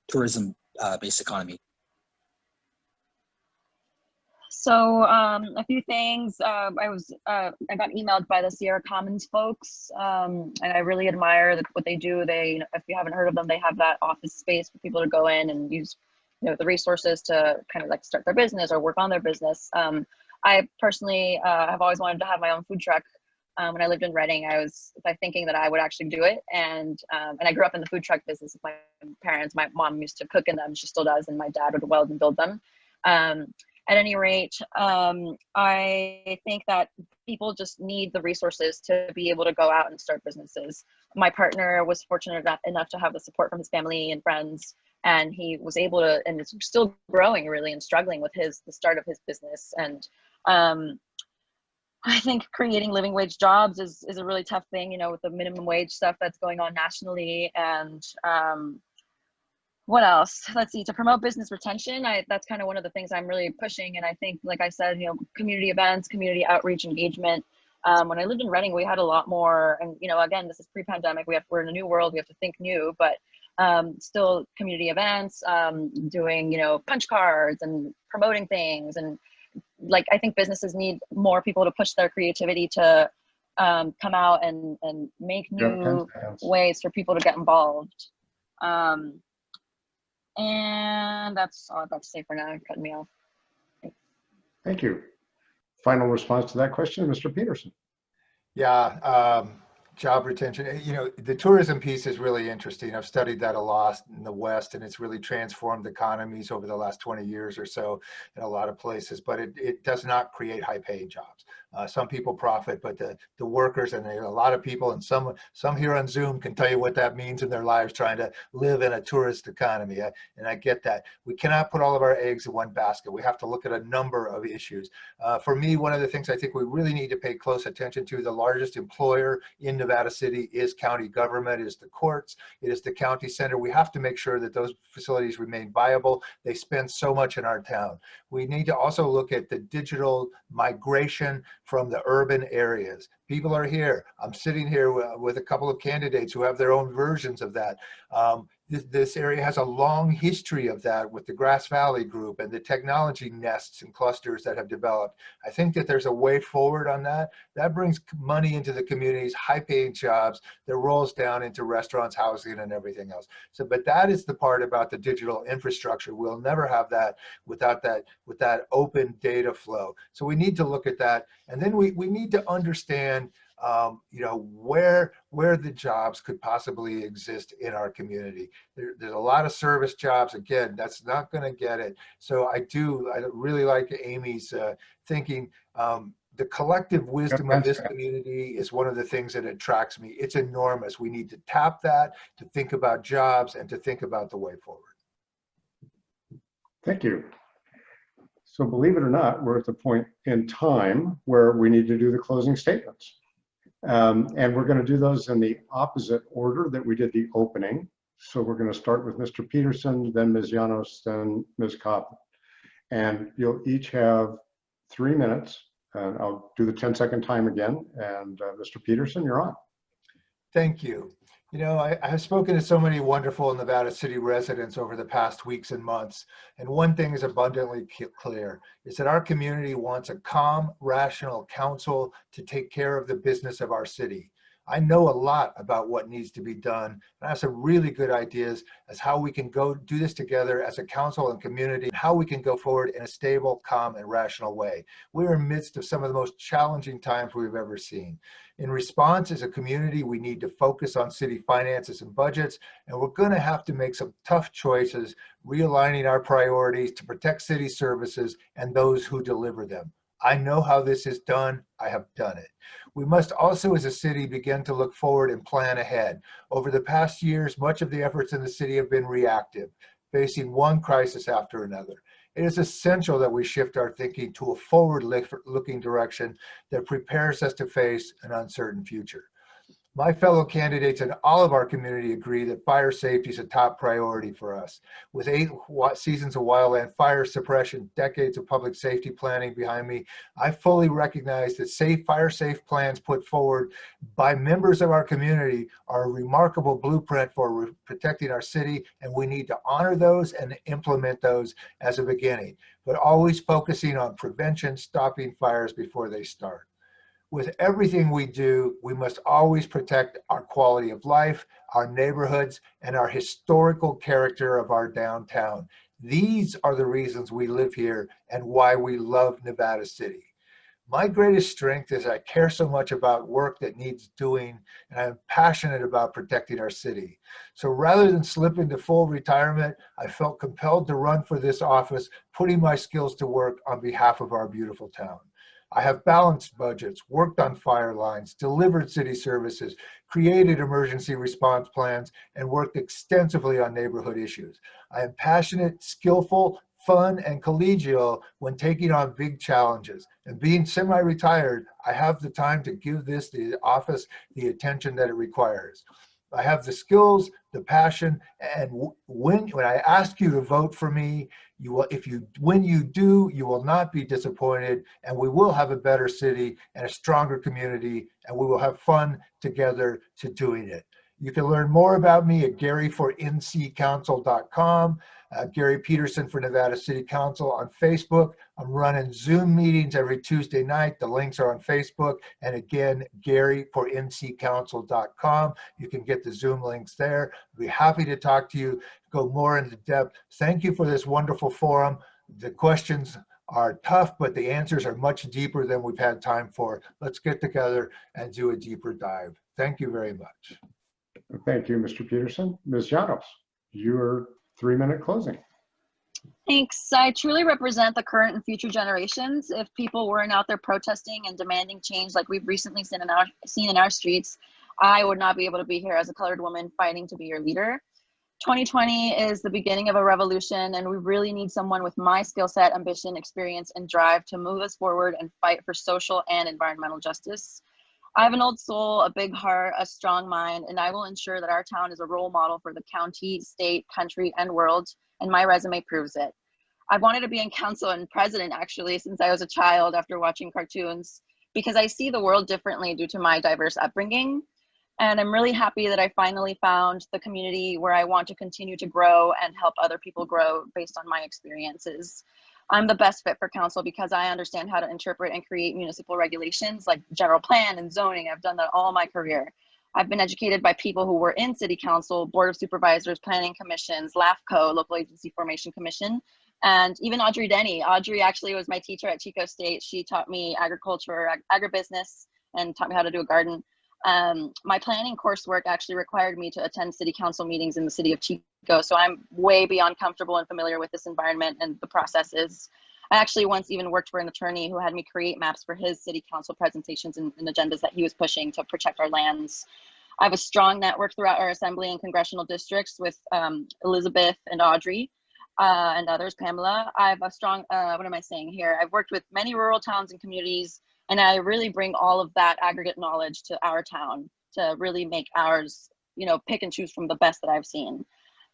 tourism-based economy? So a few things. I got emailed by the Sierra Commons folks, and I really admire what they do. They, if you haven't heard of them, they have that office space for people to go in and use, you know, the resources to kind of like start their business or work on their business. I personally have always wanted to have my own food truck. When I lived in Reading, I was thinking that I would actually do it, and I grew up in the food truck business with my parents. My mom used to cook in them; she still does, and my dad would weld and build them. At any rate, I think that people just need the resources to be able to go out and start businesses. My partner was fortunate enough to have the support from his family and friends, and he was able to, and it's still growing really and struggling with the start of his business. And I think creating living wage jobs is a really tough thing, you know, with the minimum wage stuff that's going on nationally. And What else? Let's see, to promote business retention, that's kind of one of the things I'm really pushing. And I think, like I said, community events, community outreach, engagement. When I lived in Reading, we had a lot more, and again, this is pre-pandemic. We're in a new world. We have to think new, but still community events, doing punch cards and promoting things, and I think businesses need more people to push their creativity to come out and make new ways for people to get involved. And that's all I've got to say for now. You're cutting me off. Thanks. Thank you. Final response to that question, Mr. Peterson. Yeah, job retention. The tourism piece is really interesting. I've studied that a lot in the West, and it's really transformed economies over the last 20 years or so in a lot of places, but it does not create high-paying jobs. Some people profit, but the workers, and there are a lot of people, and some here on Zoom can tell you what that means in their lives trying to live in a tourist economy, and I get that. We cannot put all of our eggs in one basket. We have to look at a number of issues. For me, one of the things I think we really need to pay close attention to, the largest employer in Nevada City is county government, is the courts, it is the county center. We have to make sure that those facilities remain viable. They spend so much in our town. We need to also look at the digital migration from the urban areas. People are here. I'm sitting here with a couple of candidates who have their own versions of that. This area has a long history of that with the Grass Valley group and the technology nests and clusters that have developed. I think that there's a way forward on that. That brings money into the communities, high-paying jobs, that rolls down into restaurants, housing, and everything else. But that is the part about the digital infrastructure. We'll never have that without that open data flow. So we need to look at that, and then we need to understand where the jobs could possibly exist in our community. There's a lot of service jobs. Again, that's not going to get it. So I really like Amy's thinking. The collective wisdom of this community is one of the things that attracts me. It's enormous. We need to tap that, to think about jobs, and to think about the way forward. Thank you. So believe it or not, we're at the point in time where we need to do the closing statements. And we're going to do those in the opposite order that we did the opening. So we're going to start with Mr. Peterson, then Ms. Llanos, then Ms. Cobden. And you'll each have 3 minutes. And I'll do the 10-second time again. And Mr. Peterson, you're on. Thank you. I have spoken to so many wonderful Nevada City residents over the past weeks and months, and one thing is abundantly clear, is that our community wants a calm, rational council to take care of the business of our city. I know a lot about what needs to be done, and I have some really good ideas as how we can go do this together as a council and community, and how we can go forward in a stable, calm, and rational way. We're in the midst of some of the most challenging times we've ever seen. In response, as a community, we need to focus on city finances and budgets, and we're going to have to make some tough choices, realigning our priorities to protect city services and those who deliver them. I know how this is done. I have done it. We must also, as a city, begin to look forward and plan ahead. Over the past years, much of the efforts in the city have been reactive, facing one crisis after another. It is essential that we shift our thinking to a forward-looking direction that prepares us to face an uncertain future. My fellow candidates and all of our community agree that fire safety is a top priority for us. With 8 seasons of wildland fire suppression, decades of public safety planning behind me, I fully recognize that fire-safe plans put forward by members of our community are a remarkable blueprint for protecting our city, and we need to honor those and implement those as a beginning, but always focusing on prevention, stopping fires before they start. With everything we do, we must always protect our quality of life, our neighborhoods, and our historical character of our downtown. These are the reasons we live here and why we love Nevada City. My greatest strength is I care so much about work that needs doing, and I'm passionate about protecting our city. So rather than slip into full retirement, I felt compelled to run for this office, putting my skills to work on behalf of our beautiful town. I have balanced budgets, worked on fire lines, delivered city services, created emergency response plans, and worked extensively on neighborhood issues. I am passionate, skillful, fun, and collegial when taking on big challenges. And being semi-retired, I have the time to give the office the attention that it requires. I have the skills, the passion, and when I ask you to vote for me, you will, when you do, you will not be disappointed, and we will have a better city and a stronger community, and we will have fun together to doing it. You can learn more about me at GaryForNCCouncil.com. Gary Peterson for Nevada City Council on Facebook. I'm running Zoom meetings every Tuesday night. The links are on Facebook. And again, GaryForNCCouncil.com. You can get the Zoom links there. I'll be happy to talk to you, go more into depth. Thank you for this wonderful forum. The questions are tough, but the answers are much deeper than we've had time for. Let's get together and do a deeper dive. Thank you very much. Thank you, Mr. Peterson. Ms. Llanos, your 3-minute closing. Thanks. I truly represent the current and future generations. If people weren't out there protesting and demanding change like we've recently seen in our streets, I would not be able to be here as a colored woman fighting to be your leader. 2020 is the beginning of a revolution, and we really need someone with my skill set, ambition, experience, and drive to move us forward and fight for social and environmental justice. I have an old soul, a big heart, a strong mind, and I will ensure that our town is a role model for the county, state, country, and world, and my resume proves it. I've wanted to be in council and president actually since I was a child after watching cartoons, because I see the world differently due to my diverse upbringing. And I'm really happy that I finally found the community where I want to continue to grow and help other people grow based on my experiences. I'm the best fit for council because I understand how to interpret and create municipal regulations like general plan and zoning. I've done that all my career. I've been educated by people who were in city council, board of supervisors, planning commissions, LAFCO, local agency formation commission, and even Audrey Denny. Audrey actually was my teacher at Chico State. She taught me agriculture, agribusiness, and taught me how to do a garden. My planning coursework actually required me to attend city council meetings in the city of Chico, so I'm way beyond comfortable and familiar with this environment and the processes. I actually once even worked for an attorney who had me create maps for his city council presentations and agendas that he was pushing to protect our lands. I have a strong network throughout our assembly and congressional districts with Elizabeth and Audrey and others, Pamela. I have a strong, what am I saying here? I've worked with many rural towns and communities, and I really bring all of that aggregate knowledge to our town to really make ours, you know, pick and choose from the best that I've seen.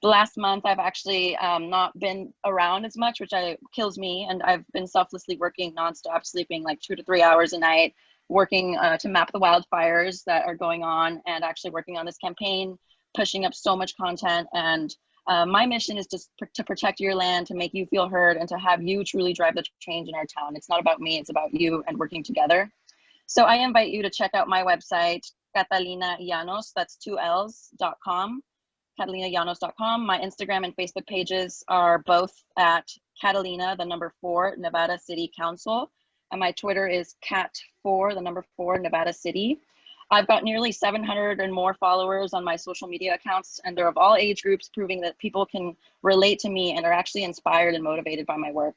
The last month, I've actually not been around as much, which kills me. And I've been selflessly working nonstop, sleeping like 2 to 3 hours a night, working to map the wildfires that are going on, and actually working on this campaign, pushing up so much content. And my mission is just to protect your land, to make you feel heard, and to have you truly drive the change in our town. It's not about me, it's about you and working together. So I invite you to check out my website, Catalina Llanos, that's 2 L's.com, CatalinaLlanos.com. My Instagram and Facebook pages are both at Catalina, the number 4, Nevada City Council. And my Twitter is Cat4, the number 4, Nevada City. I've got nearly 700 and more followers on my social media accounts, and they're of all age groups, proving that people can relate to me and are actually inspired and motivated by my work.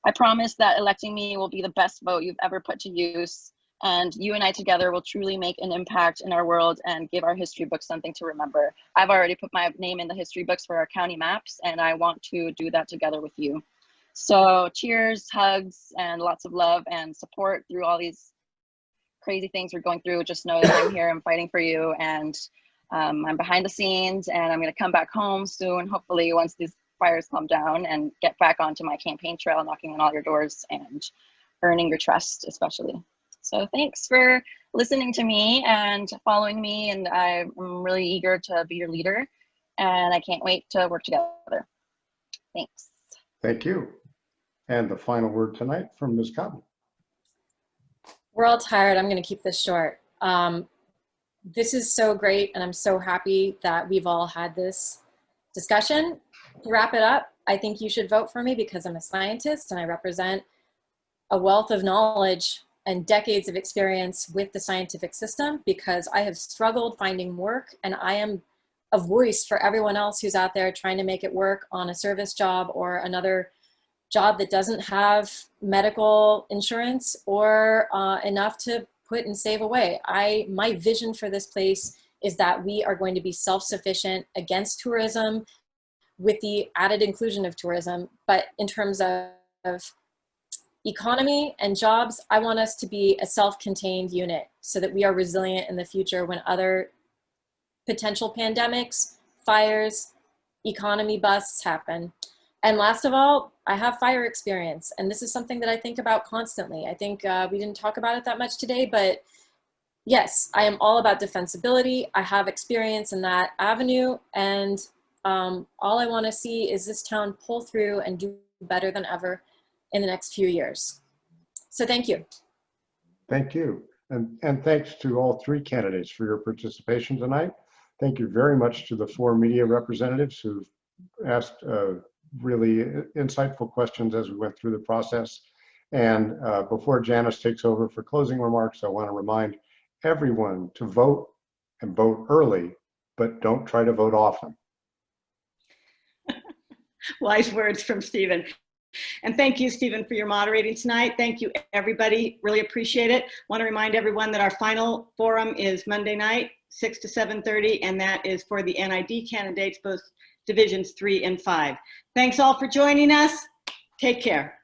I promise that electing me will be the best vote you've ever put to use, and you and I together will truly make an impact in our world and give our history books something to remember. I've already put my name in the history books for our county maps, and I want to do that together with you. So cheers, hugs, and lots of love and support through all these crazy things we're going through. Just know that I'm here, I'm fighting for you, and I'm behind the scenes, and I'm gonna come back home soon, hopefully once these fires calm down, and get back onto my campaign trail, knocking on all your doors and earning your trust, especially. So thanks for listening to me and following me, and I'm really eager to be your leader, and I can't wait to work together. Thanks. Thank you. And the final word tonight from Ms. Cobden. We're all tired. I'm going to keep this short. This is so great, and I'm so happy that we've all had this discussion. To wrap it up, I think you should vote for me because I'm a scientist and I represent a wealth of knowledge and decades of experience with the scientific system, because I have struggled finding work, and I am a voice for everyone else who's out there trying to make it work on a service job or another job that doesn't have medical insurance or enough to put and save away. My vision for this place is that we are going to be self-sufficient against tourism with the added inclusion of tourism. But in terms of economy and jobs, I want us to be a self-contained unit so that we are resilient in the future when other potential pandemics, fires, economy busts happen. And last of all, I have fire experience, and this is something that I think about constantly. I think we didn't talk about it that much today, but yes, I am all about defensibility. I have experience in that avenue, and all I want to see is this town pull through and do better than ever in the next few years. So thank you. Thank you. And thanks to all three candidates for your participation tonight. Thank you very much to the 4 media representatives who've asked really insightful questions as we went through the process. And before Janice takes over for closing remarks, I want to remind everyone to vote and vote early, but don't try to vote often. Wise words from Stephen. And thank you, Stephen, for your moderating tonight. Thank you, everybody. Really appreciate it. Want to remind everyone that our final forum is Monday night, 6 to 7:30, and that is for the NID candidates, both divisions 3 and 5. Thanks all for joining us. Take care.